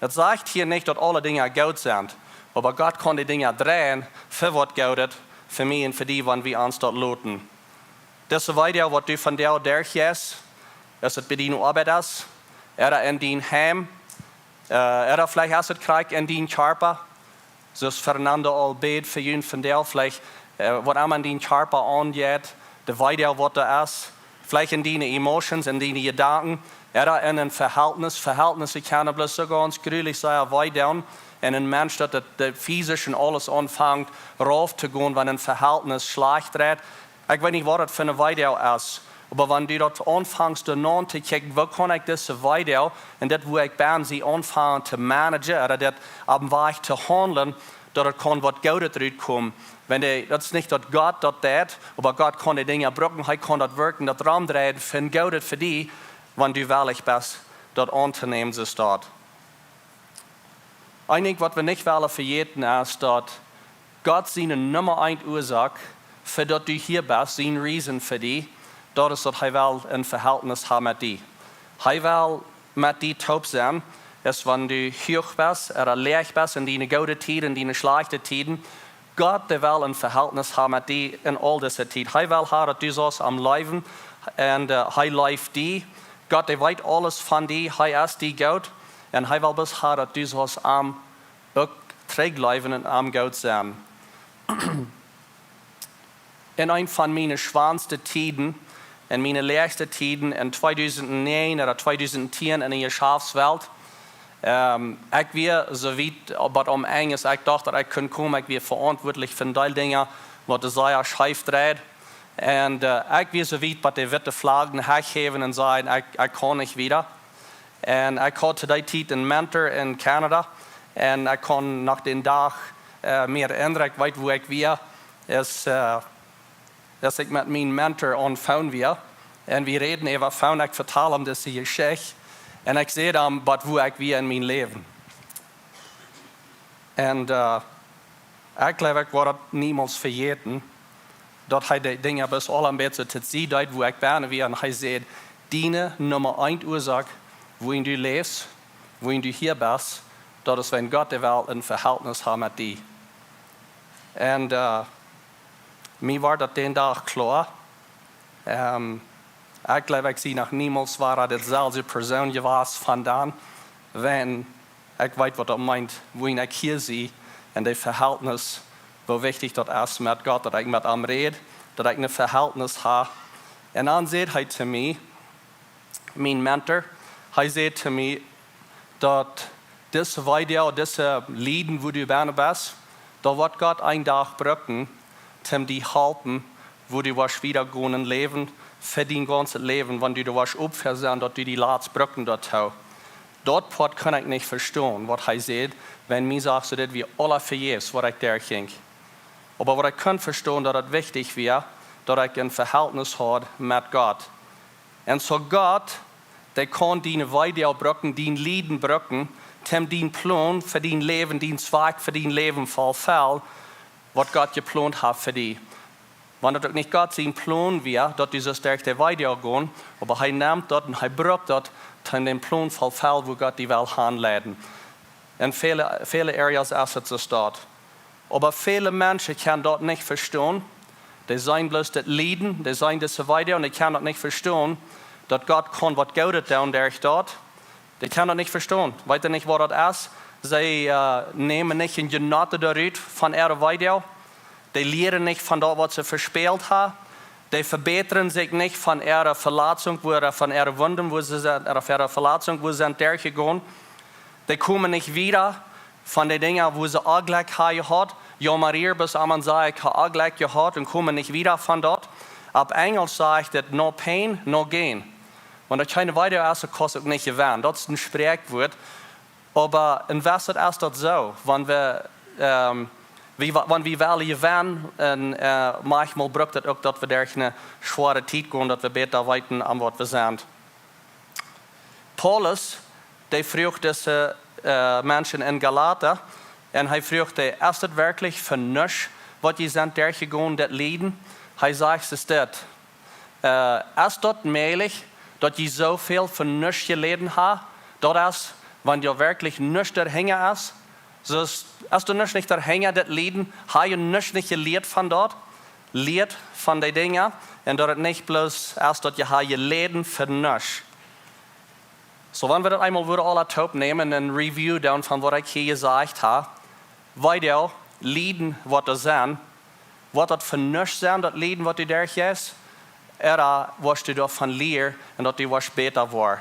Das sagt hier nicht, dass alle Dinge gut sind, aber Gott kann die Dinge drehen, für was gut ist, für mich und für die, wenn wir uns dort loten. Das ist weiter, was du von dir durchgehst, dass es bei deiner Arbeit ist, in dein Heim, vielleicht hast du Krieg in deinem Körper, so ist Fernando all bet für ihn von dir, vielleicht, was immer in deinem Körper angeht, der weiter, was da ist, vielleicht in deine Emotions, in deine Gedanken, in ein Verhältnisse können bloß so ganz gründlich sein, weiter. Und ein Mensch, der physisch und alles anfängt, rauf zu gehen, wenn ein Verhältnis schlecht wird. Ich weiß nicht, was das für eine Weide ist. Aber wenn du dort anfängst, dann zu gucken, wo kann ich diese Weide, und das, wo ich bin, sie anfangen zu managen, oder das am Weg zu handeln, dass kann was Gutes rauskommen. Das ist nicht, dass Gott das tut, aber Gott kann die Dinge brauchen, er kann das wirken, das Raum drehen, für ein Gutes für dich, wenn du willig bist, dort anzunehmen ist dort. Eigentlich, was wir nicht wollen vergessen, ist, dass Gott seine Nummer 1 Ursache, für dass du hier bist, sein Reason für dich, das ist, dass er will ein Verhältnis haben mit dir. Er will mit dir taub sein, dass wenn du hoch bist, oder leer bist in deine guten Zeiten, in deine schlechten Zeiten, Gott der will ein Verhältnis haben mit dir in all dieser Zeit. Er will haben, dass du sollst am Leben und er läuft dir. Gott, der weiß alles von dir, er ist dir gut. Und er will bis haben, dass du sollst am Trägleben und am gut sein. In einem von meinen schwansten Tiden, in meinen leersten Tiden, in 2009 oder 2010 in der Geschäftswelt, ich war so weit, aber Enges, ich dachte, ich könnte kommen, ich war verantwortlich für die Dinge, was der sehr schief dreht. Und ich war so weit, bei der Witte Flaggen hergeben und sagen, ich kann nicht wieder. Und ich hatte die Zeit einen Mentor in Kanada. Und ich kann nach dem Tag mehr erinnern, ich weiß, wo ich war, dass ich mit meinem Mentor anfangen war. Und wir reden über Faun, ich vertelle ihm diese Geschichte. Und ich sehe dann, wo ich war in meinem Leben. Und ich glaube, ich werde niemals vergessen, dass er die Dinge bis alle ein bisschen zu sehen, wo ich bin. Und er sagt, deine Nummer 1 Ursache, wohin du lebst, wohin du hier bist, das ist, wenn Gott die Welt ein Verhältnis hat mit dir. Und mir war das den Tag klar. Ich glaube, ich sehe noch niemals war dieselbe Person gewesen von dann, wenn ich weiß, was er meint, wenn ich hier sehe, in dem Verhältnis, wo wichtig das ist mit Gott, dass ich mit ihm rede, dass ich ein Verhältnis habe. Und dann sagt er zu mir, mein Mentor, er sagt zu mir, dass diese Video, diese Lieden, wo du bist, da wird Gott einen Tag brücken, um dich helfen, wo du wieder gehen und leben, für dein ganzes Leben, wenn du aufhörst, dass du die letzten Brücken dort hast. Dort kann ich nicht verstehen, was er sagt, wenn mir sagt, dass wir alle vergessen, was ich da ging. Aber was ich kann verstehen, dass es wichtig wäre, dass ich ein Verhältnis habe mit Gott. Und so Gott, der kann deine Weide brücken, deine Lieden brücken, dein Plan für dein Leben, dein Zweig für dein Leben vollfällt, was Gott geplant hat für dich. Wenn das nicht Gott sein Plan wäre, dass du so stark der Weide gehen, aber er nimmt das und er braucht das, dann den Plan vollfällt, wo Gott die Welt anleiten. In viele Areas ist es dort. Aber viele Menschen können das nicht verstehen. Die sehen bloß das Lieden, die sehen das Weide und die können das nicht verstehen, dass Gott kann was Gutes tun, der ich dort. Die können das nicht verstehen. Weiß nicht, was das ist. Sie nehmen nicht in Genade daraus von ihrer Weide. Die lernen nicht von dem, was sie verspielt haben. Die verbessern sich nicht von ihrer Verletzung, von ihrer Wunden, wo sie sind, oder von ihrer Verletzung, wo sie sind durchgegangen. Die kommen nicht wieder von den Dingen, wo sie auch gleich gehabt. Ja, Maria, bis man sagt, ich habe auch gleich gehabt und kommen nicht wieder von dort. Auf Englisch sagt es, no pain, no gain. Und das keine weitere erste kostet nicht gewinnen. Das ist ein Sprichwort. Aber in Western ist das so, wenn wir wollen gewinnen, und manchmal braucht es auch, dass wir durch eine schwere Zeit gehen, dass wir besser weiten, an was wir sind. Paulus, der fragt diese Menschen in Galater, und er fragt, ist das wirklich für nichts, was die sind durchgegangen, das Leiden? Er sagt, es ist das. Ist das möglich, dass die so viel für nichts gelitten haben? Das ist, wenn dir wirklich nichts dahinter ist, so ist du nicht dahinter, das Leiden, hast du nicht gelehrt von dort, lehrt von den Dingen, und dass es nicht bloß ist, dass du gelitten für nichts. So, wenn wir das einmal wieder alle top nehmen, ein Review dann von was ich hier gesagt habe, weil Leiden, was das sind, was das für nichts sind, das Leiden, was du durch ist, oder was du davon lehrst und dass du was später war.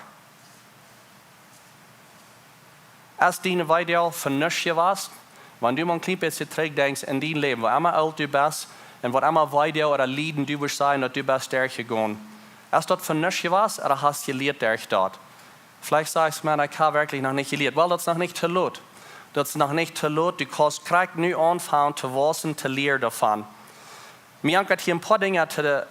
Als Diene Weedoag für nichts gewesen, wenn du mal ein klein bisschen zurückdenkst in dein Leben, wo immer alt du bist und was immer Weedoag oder Leiden du wirst sein, dass du bist durchgegangen. Ist das für nichts gewesen oder hast du gelehrt durch dort? Vielleicht sagst du, man, ich habe wirklich noch nicht gelehrt. Weil das ist noch nicht zu laut. Das ist noch nicht zu laut. Du kannst direkt nu anfangen zu wissen, zu lernen davon. Mir haben hier ein paar Dinge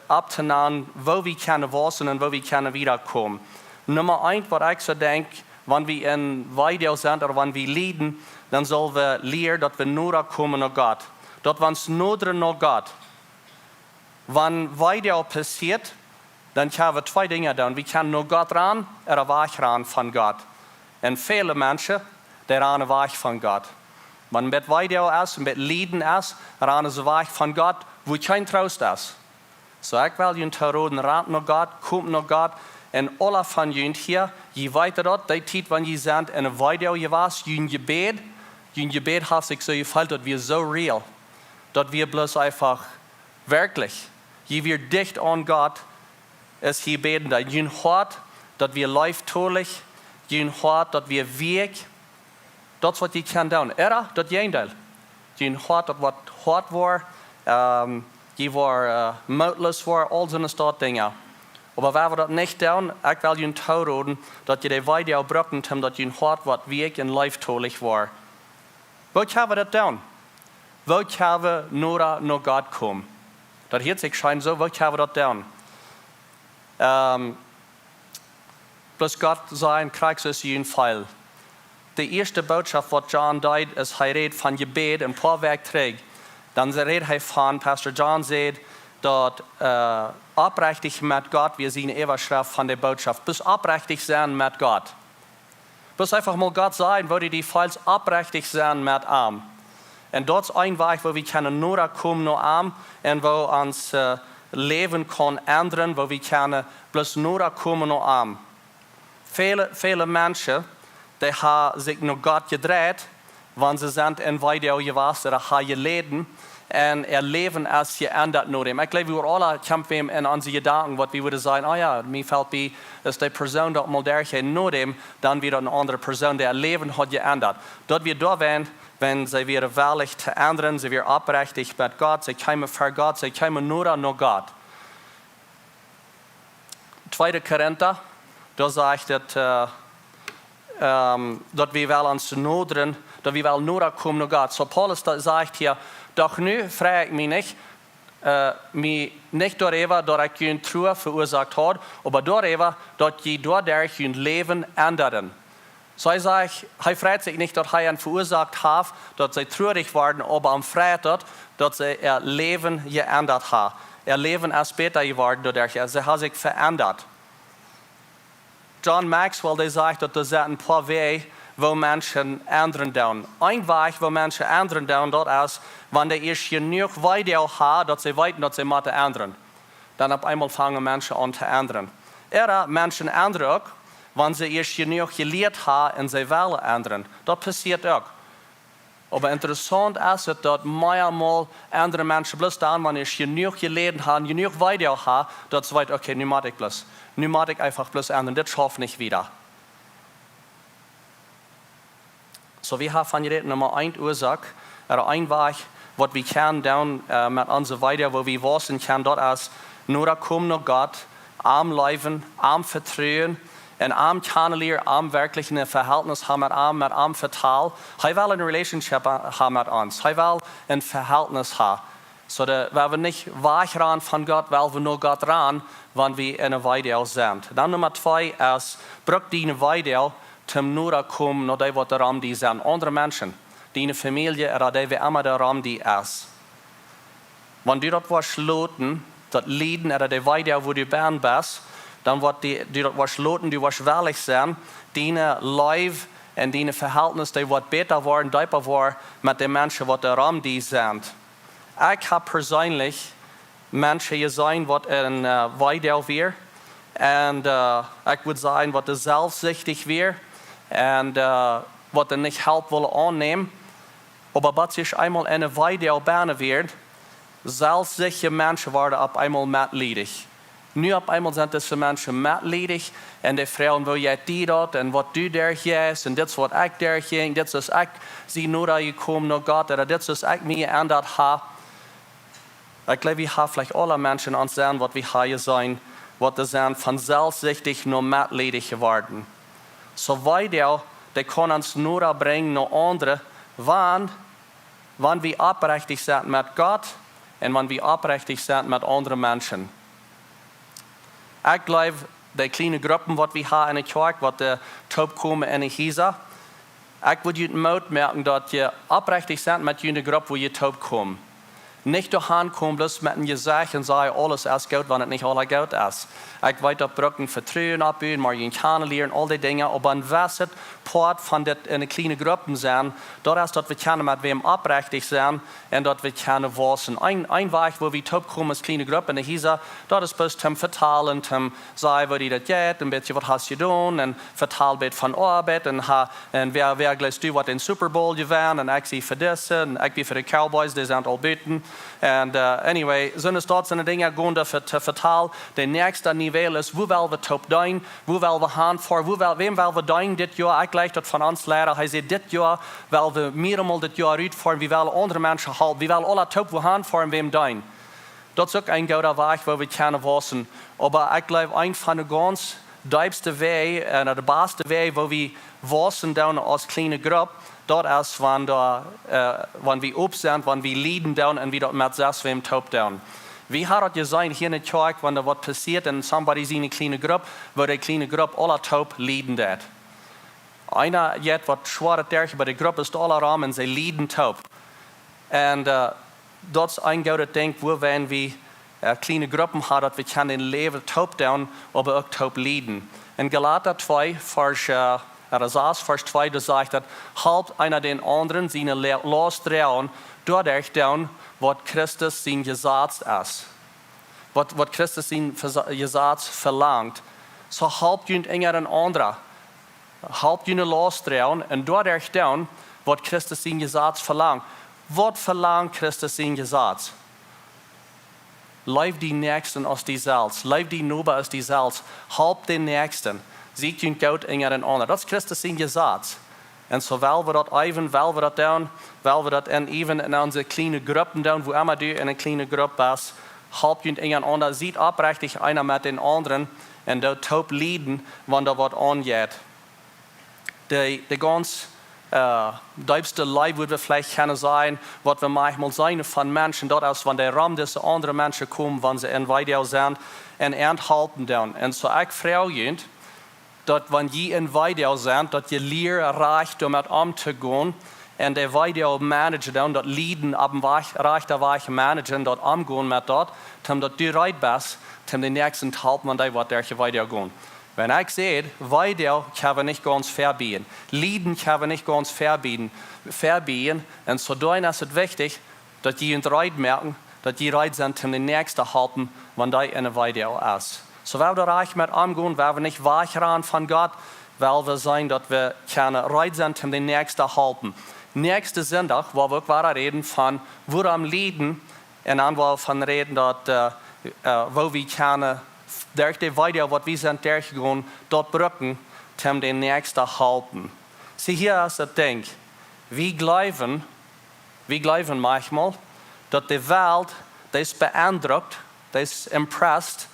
abzunehmen, wo wir können wissen und wo wir können wiederkommen. Nummer 1, was ich so denke, wenn wir in Weedoag sind oder wenn wir leiden, dann sollen wir lernen, dass wir nur kommen nach Gott. Dass wir uns nur nach Gott. Wenn Weedoag passiert, dann können wir zwei Dinge tun. Wir können nur Gott ran oder weg ran von Gott. Und viele Menschen, die rennen weg von Gott. Wenn mit Weedoag ist und mit Leiden ist, rennen sie weg von Gott, wo kein Trost ist. So ich will Ihnen verraten, rennt nach Gott, kommt nach Gott. Und alle von Ihnen hier, je weiter dort, die Zeit, wenn Sie sind in einem Weedoag gewesen, Ihr Gebet hat sich so gefällt, dass wir so real, dass wir bloß einfach wirklich, je wir dicht an Gott, es hier beten, dass ihr hört, dass wir leiftolich, ihr hört, dass wir weg, das was ihr kann tun. Oder das Gegenteil. Ihr hört, dass was hart war, ihr war mutlos war, all so Dinge. Aber wenn wir das nicht tun, ich will Ihnen verraten, dass ihr die Weedoag brauchen, dass ihr hört, was weg und leiftolich war. Wo können wir das tun? Wo können wir nur nach Gott kommen? Das hört sich scheint so, wo können wir das tun? Bloß Gott sein, kriegst du jeden Fall. Die erste Botschaft, was John deut, ist, er redet von Gebet ein paar Weg zurück. Dann redet er von, Pastor John sagt, dass aufrichtig mit Gott, wir sehen Eva-Schrift von der Botschaft, bis aufrichtig sein mit Gott. Bis einfach mal Gott sein, wo die falls aufrichtig sein mit ihm. Und dort ist ein Weg, wo wir können nur kommen, nur ihm, und wo uns Leben kann ändern, wo wir können bloß nur kommen noch an. Viele Menschen, die haben sich nur Gott gedreht, wenn sie sind in Weedoag gewesen oder haben geleden und ihr Leben ist geändert nur dem. Ich glaube, wir alle kämpfen in unseren Gedanken, was wir würden sagen, oh ja, mir fällt bei, dass die Person dort mal derche nur dem, dann wieder eine andere Person, der Leben hat geändert. Dort wir da wären, wenn sie wieder willig zu ändern, sie wieder aufrichtig mit Gott, sie kommen für Gott, sie kommen nur an Gott. 2. Korinther, da sagt dass wir wollen uns nodern, dass wir wollen nur kommen nach Gott. So Paulus sagt hier, doch nu frage ich mich nicht darüber, dass ich eine Trauer verursacht habe, aber darüber, dass ich dadurch ein Leben ändern. So er freut sich nicht, dass er verursacht hat, dass sie traurig waren, aber am Freitag, dass sie ihr Leben geändert haben. Ihr Leben ist besser geworden dadurch, sie hat sich verändert. John Maxwell, der sagt, dass es ein paar Wege, wo Menschen ändern tun. Ein Weg, wo Menschen ändern tun, das ist, wenn die erst genug Weedoag haben, dass sie weiten, dass sie müssen ändern. Dann auf einmal fangen Menschen an zu ändern. Menschen ändern auch, wenn sie erst genug gelehrt haben und sie wollen ändern. Das passiert auch. Aber interessant ist es, dass manchmal andere Menschen bloß dann, wenn sie genug gelehrt haben, genug Weedoag haben, dass sie weiter, okay, nun mache ich bloß. Nun mache ich einfach bloß ändern, das schaffe ich nicht wieder. So wir haben von jedem Nummer eine Ursache, oder ein Weg, was wir können tun mit unserer Weedoag, wo wir wissen können, das ist nur kommen nach Gott, am Leben, am Vertrauen, und am kennenlernen, am wirklich ein Verhältnis haben mit am Vertrauen. Er will eine Relationship haben mit uns. Er will ein Verhältnis haben. So dass wir nicht wegrennen von Gott, weil wir nur Gott ran, wenn wir in einer Weedoag sind. Dann Nummer 2 ist, Bruck Diene Weedoag Toom nur kommen, nach dem, was der Raum die sind. Andere Menschen, die in der Familie, oder die wie immer der Raum die ist. Wenn du dort was schloten, das Lieden, oder die Weedoag, wo du bist, dann wird die dort was schloten, die was willig sein, deine Leib und deine Verhältnisse, die wird besser werden, tiefer werden mit den Menschen, die der Raum die sind. Ich habe persönlich Menschen gesehen, die in Weedoag wären. Und ich würde sagen, was selbstsüchtig wäre. Und was nicht Hilfe wollen annehmen. Aber was sich einmal in einer Weedoag banen wird, selbstsichere Menschen werden auf einmal mitleidig. Nu auf einmal sind diese Menschen mitleidig und die fragen, wo jij die dat und was du der ist und das was ich der ging, das ist ich sie nur gekommen nach Gott oder das ist ich mir geändert habe. Ich glaube, wir haben vielleicht alle Menschen uns sehen, was wir hier sein, was sie sind von selbstsüchtig nur mitleidig geworden. So Weedoag, die kann uns nur bringen nach anderen, wann wir aufrichtig sind mit Gott und wann wir aufrichtig sind mit anderen Menschen. Ich glaube, die kleinen Gruppen, die wir haben in der Kirche, die top kommen in der Hisa, ich würde jeden Mut merken, dass ihr aufrichtig seid mit einer Gruppe, wo ihr top kommen. Nicht durch Hand kommen, bloß mit einem Gesicht und sagen, alles ist gut, wenn es nicht alles gut ist. Ich weiß, dass Brücken Vertrauen abbauen, mal ihn kennenlernen, all die Dinge, aber ein Wasser, Part von einer kleinen Gruppe sein, dort ist, dass wir können mit wem aufrichtig sein und dass wir können wissen. Ein Weg, wo wir top kommen als kleine Gruppe, und hier dort ist bloß zum Verteilen, zum sagen, wo die das geht, ein bisschen, was hast du getan, und verteilt von Arbeit, und wer gleich du, was den Super Bowl gewonnen, und ich sie für das, und ich wie für die Cowboys, die sind all beten. Und anyway, sind es dort seine Dinge gehen zu verteilen. Der nächste Niveau ist, wo wollen wir top sein, wo wollen wir hinfahren, wem wollen wir sein dieses Jahr. Ich gleich dort von uns lernen, er sagt, dieses Jahr wollen wir mehrmals dieses Jahr rausfahren, wir wollen andere Menschen halten, wir wollen alle top wo hinfahren, wem sein. Das ist auch ein guter Weg, wo wir können wissen. Aber ich glaube, ein von den ganz tiefsten Wegen, der beste Weg, wo wir wissen als kleine Gruppe, das ist, wenn wir up sind, wenn wir leiden und wir mit selbst wem top down. Wie hat es gesehen hier in der Kirche, wenn da was passiert und somebody in eine kleine Gruppe, wo die kleine Gruppe alle top leiden hat. Einer jetzt was schwer derch, aber die Gruppe ist alle rum und sie leiden top. Und das ist ein guter Ding, wo wenn wir kleine Gruppen haben, dass wir können leben top down, aber auch top leiden. In Galater 2, Vers 2, da sagt er, halbt einer den anderen seine Last trauen, dadurch down, was Christus sein Gesetz ist. wat Christus in Jesaat verlangt. So helpt je enger een andere. Helpt je losdrijven en door er dan wat Christus in Jesaat verlangt. Wat verlangt Christus in Jesaat? Leef die Nächsten als die zelfs. Leef die Nobe als die zelfs. Help den Nächsten. Ziet je goud enger een ander. Dat is Christus in Jesaat. En zowel we dat even, wel we dat doen, wel we dat en even in onze kleine groepen doen, wo immer du in een kleine groep bist, help je een ander, ziet oprechtig einer met den anderen en dat top lieden, wanneer wat aangeht. De ganz diepste Leib würde vielleicht kunnen zijn, wat we manchmal zijn van mensen, dat is wanneer ram deze andere mensen komen, wanneer ze in Weedoag zijn en helpen doen. En zo ik vraag je, dat wanneer je in Weedoag bent, dat je leert recht om met om te gaan en de Weedoag manager dan, dat lieden op een rechte weg managen, dat omgaan met dat, omdat du right bent, om de nächsten te helpen, wanneer wat der je Weedoag gaan. Wenn ich sehe, Weedoag können wir nicht ganz verbieten. Lieden können wir nicht ganz verbieten. Und so dann ist es wichtig, dass die uns right merken, dass die right sind, um den Nächsten zu helfen, wenn die in der Weedoag ist. So weil wir reich mit umgehen, weil wir nicht wegrennen von Gott, weil wir sein, dass wir keine right sind, um den Nächsten zu helfen. Nächste Sonntag, wo wir auch reden von Wuarom Lieden, und dann wollen wir von reden, dass, wo wir keine durch die Weedoag, wat we zijn durchgegaan, dort brücken, um den Nächsten helfen. Zie, hier ist das Ding. Wir glauben manchmal, dass die Welt, die ist beeindruckt, die ist impressed,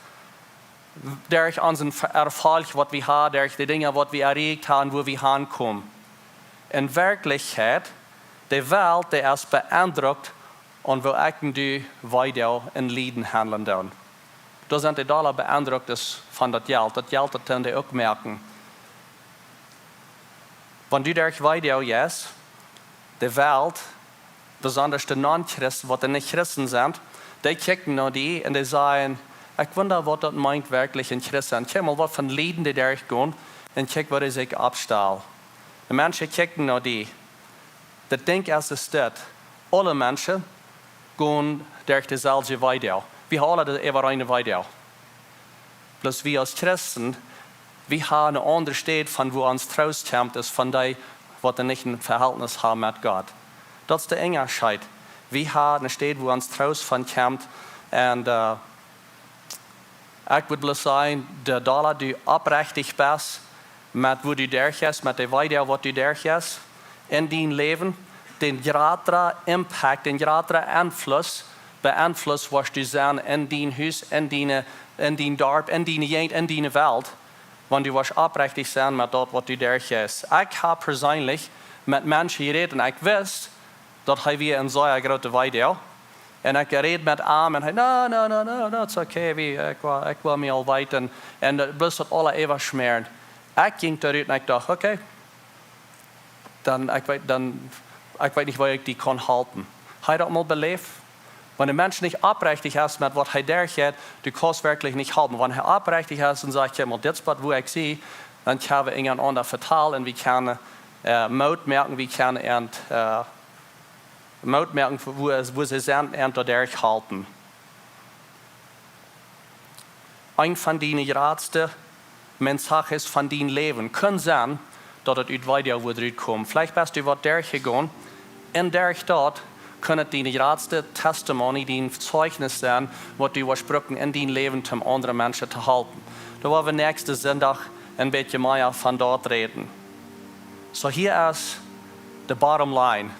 durch unseren Erfolg, was wir haben, durch die Dinge, was wir erreicht haben, wo wir hinkommen. In Wirklichkeit, die Welt, die ist beeindruckt, und wir ecken die Weedoag in Lieden handeln dann. Da sind die Dollar beeindruckt von das Geld. Das Geld, das können die auch merken. Wenn du durch Weedoag gehst, die Welt, besonders die Non-Christen, die nicht Christen sind, die kicken nach die und die sagen, ich wundere, was das meint wirklich ein Christen. Kijk mal, was von Lieden die durchgehen und kijk, was die sich abstellen. Die Menschen kicken nach die. Das Ding ist das, alle Menschen gehen durch dieselbe Weedoag. Wir haben alle immer eine Weedoag. Bloß wir als Christen, wir haben eine andere Stadt, von wo uns Trost kommt, ist von denen, die nicht ein Verhältnis haben mit Gott. Das ist der Unterschied. Wir haben eine Stadt, wo uns Trost von kommt. Und ich würde bloß sagen, der Dollar, du oprechtig bist, mit wo du durch bist, mit der Weedoag, was du durch bist, in dein Leben, den großen Impact, den großen Einfluss, beeinflusst, was du sein in dein Haus, in dein Dorf, in deine Gegend, in deine Welt, wenn du was oprechtig sein mit dort, was du durchgehst. Ich habe persönlich mit Menschen geredet und ich wusste, dass wir in so einer großen Weedoag und ich geredet mit ihm und no, das ist okay, ich will mich all weit und bloß hat alle ewig schmerzen. Ich ging da und ich dachte, okay, ich weiß nicht, wie ich die kann halten. Habe das mal belebt? Wenn der Mensch nicht oprechtig ist mit was er durchgeht, du kannst wirklich nicht halten. Wenn er oprechtig ist und sagt, ja, das ist, wo ich sehe, dann können wir einander vertellen und wir können Mut merken, wir können Mut merken, wo sie sind und dadurch halten. Ein von den größten Mensajes von deinem Leben kann sein, dass es aus Weedoag wird kommen. Vielleicht bist du was durchgegangen und durch dort können deine größte Testimony, dein Zeugnis sein, was du versprochen in dein Leben, um andere Menschen zu halten. Da wollen wir nächsten Sonntag ein bisschen mehr von dort reden. So hier ist die Bottom Line.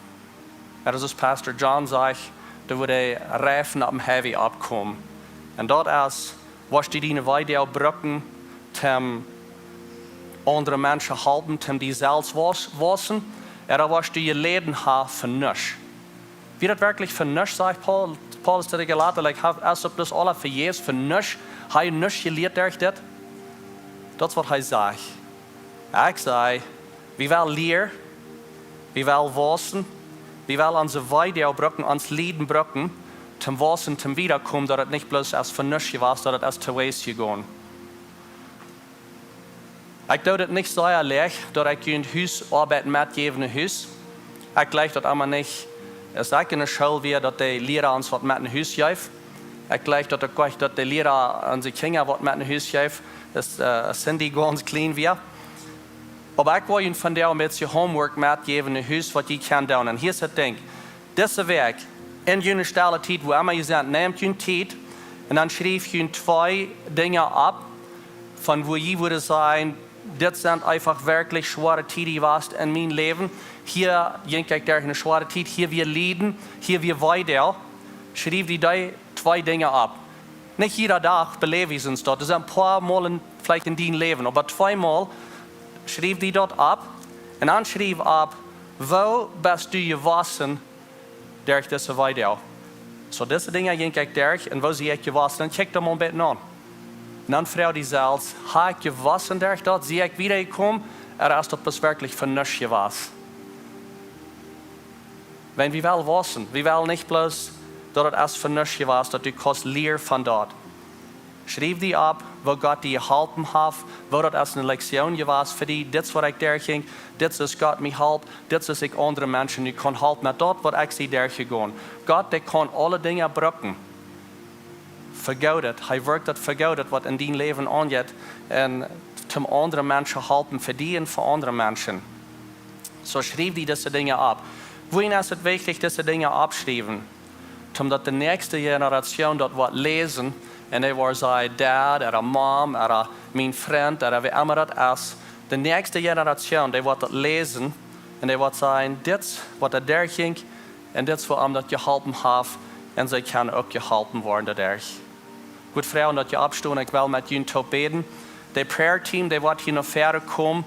Das ist Pastor John sagt, da würde Reifen am Heavy abkommen. Und dort ist, was die deine Weedoag brücken, um andere Menschen halten, um die selbst wassen, oder was du ihr Leben hast für nichts. Wie das wirklich für nichts, sagt Paulus zu den Galater, als ob das alle für Jesus für nichts, hat er nichts gelehrt durch das? Das ist, was er sagt. Ich sage, wir wollen lehren, wir wollen wassen, wir wollen unsere Weedoag brücken, uns Lieden brücken, zum Wassen, zum Wiederkommen, dass es nicht bloß als für nichts war, sondern als zu Waste gehen. Ich tue das nicht so leicht, dass ich ein Haus arbeiten mitgeben, ein Haus. Ich gleich das aber nicht. Es ist eine Schule, wie dass die Lehrer uns was mit einem Haus geben. Ik geloof dat de leraar onze kinderen wat met een huis geeft. Dat zijn die ganz klein weer. Maar ik wil je vandaag een beetje homework metgeven in een huis wat je kan doen. En hier is het ding. Deze week, in je stille tijd, waar immer je bent, neemt je tijd. En dan schrijf je 2 dingen op. Van wo je würde zijn, dit zijn einfach wirklich schwere tijden geweest in mijn leven. Hier denk ik daar een zware tijd, hier weer Lieden, hier weer Weedoag. Schrijf die 2 dingen op. Niet jeder dag beleven ze dat. Er zijn een paar Mal vielleicht in die leven, maar 2 Mal schrijf die dat op. En dan schrijf op, wo bist du gewachsen durch deze Weedoag. Zo deze dingen denk ik daar, en wo zie ik gewachsen, dan kijk dat maar een beetje aan. En dan vraagt hij zelfs, ha ik gewachsen durch dat, zie ik wieder gekommen, is dat pas wirklich für nichts gewas. Wenn wir wel wassen, wir wel nicht bloß, dat het als für nichts gewas, dat du kannst leer van dat. Schrijf die op, wo Gott die geholpen hat, wo dat als een Lektion gewas für die, dit is wat ik daar ging, dit is Gott mich help, dit is ik andere mensen nu kan helpen met dat wat ik zie daar gegaan. Gott, die kan alle dingen brukken. Vergoudet, hij werkt dat vergoudet wat in die leven aangaat en om andere mensen helpen, voor die en voor andere mensen. Zo schrijf die deze dingen op. Wohin is het wichtig deze dingen opschrijven? Omdat de nächste generatie dat wat lezen en die wordt zijn dad, er mom, er mijn vriend, er wie immer dat is. De nächste generatie die wordt dat lezen en die wordt zijn, dit is wat er daar ging en dit is waarom dat geholpen heeft en zij kan ook geholpen worden daar. Goed vrouwen dat je opstoen, ik wil met jullie toe beden. De prayer team die wordt hier nog verder komen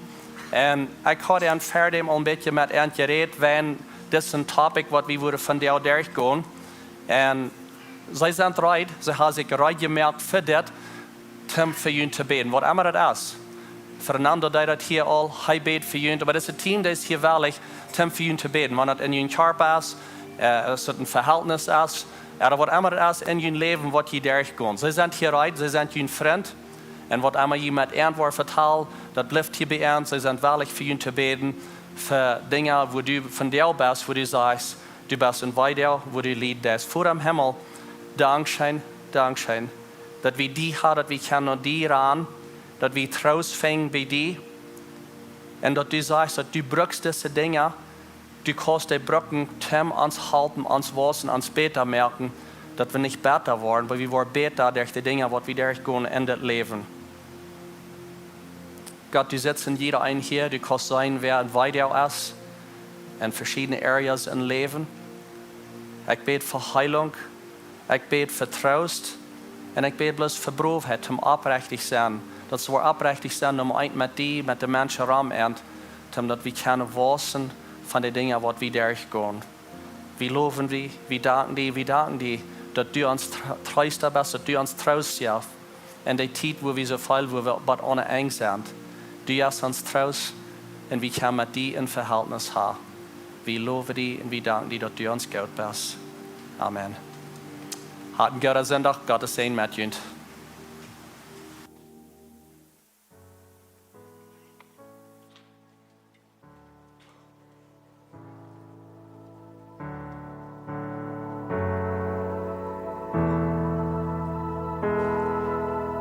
en ik ga dan verder al een beetje met een gereed, want dit is een topic wat we willen van jou doorgaan. En zij zijn eruit, ze hebben zich eruit gemerkt voor dit, om voor jullie te beden. Wat immer dat is. Fernando deed dat hier al, hij beet voor jullie, maar het is een team dat is hier wellig, om voor jullie te beden. Wanneer het in jullie karp is, als het een verhältnis is, wat immer dat is in jullie leven wat je doorgaan. Zij zijn hieruit, zij zijn jullie vriend. En wat immer je met antwoord vertelt, dat blijft hier bij ons. Zij zijn wellig voor jullie te beden. Voor dingen waar du van jou bent, waar du zegt, du bent een Weedoag, waar du lied des voor am Himmel. Dankzij, dat we die hadden, dat we kunnen naar die ran, dat we troost vingen bij die. En dat du zegt, dat du brukst deze dingen, du kannst die brukken, om ons helpen, ons wassen, ons beter merken, dat we niet beter worden, maar we worden beter door de dingen wat we doorgaan in het leven. Gott, du sitzt in jeder ein hier, du kannst sein, wer ein Weedoag ist, in verschiedene Areas im Leben. Ich bete für Heilung, ich bete für Trost, und ich bete bloß für Berufheit, um aufrichtig sein. Dass wir aufrichtig sind, um ein mit den Menschen rum und damit wir können wissen von den Dingen, was wir durchgehen. Wir loben dich, wir danken dir, dass du uns treuster bist, dass du uns traust, ja. In der Zeit, wo wir so viel, wo wir bald ohne Angst sind. Du hast uns traust und wir können mit dir ein Verhältnis haben. Wir loben dich und wir danken dir, dass du uns gut bist. Amen. Hat einen guten Sonntag, Gottes Segen mit euch.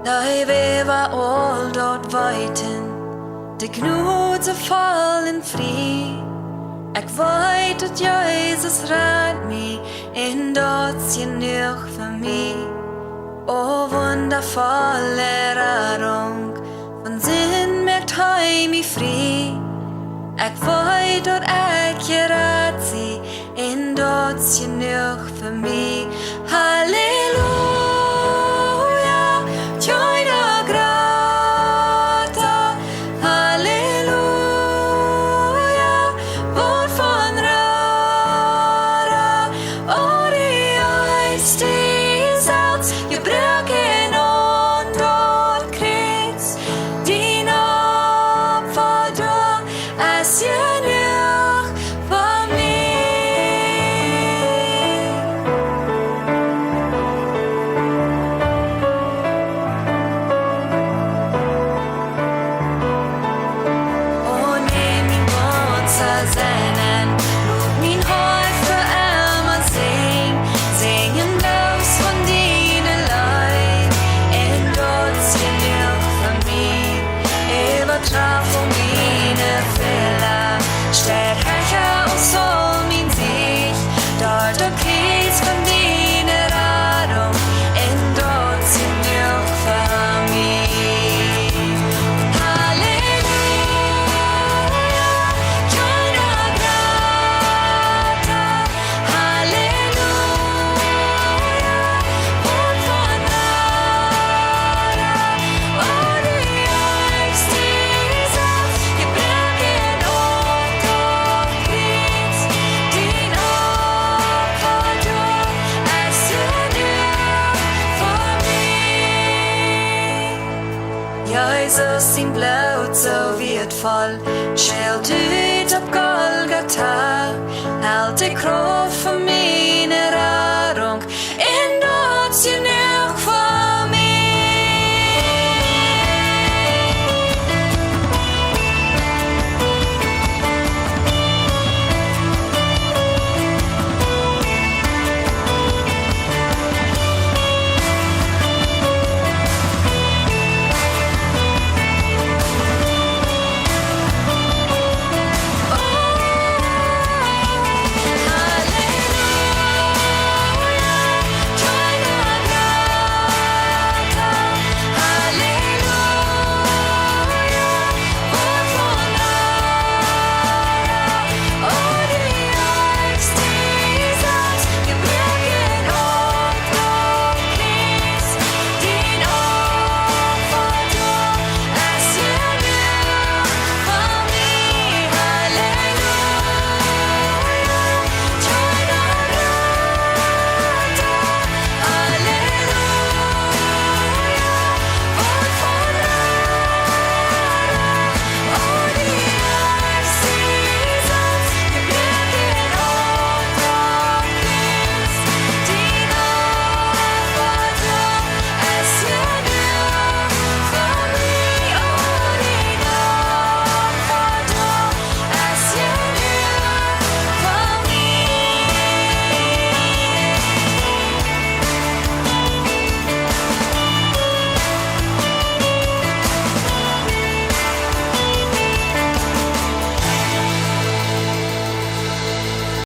Dei wever all dort weiten, de Gnut so fallen fri. Ik weet dat Jezus raadt mij en dat je nog voor mij. O wundervolle Rettung, von Sinn merkt hij mij vrij. Ik weet dat ik je raad zie en dat je nog voor mij. Halleluja. Joina grata, halleluja, woord van rara, o die eis die zelfs gebruiken und dort kreuz, die Opfer durch, als je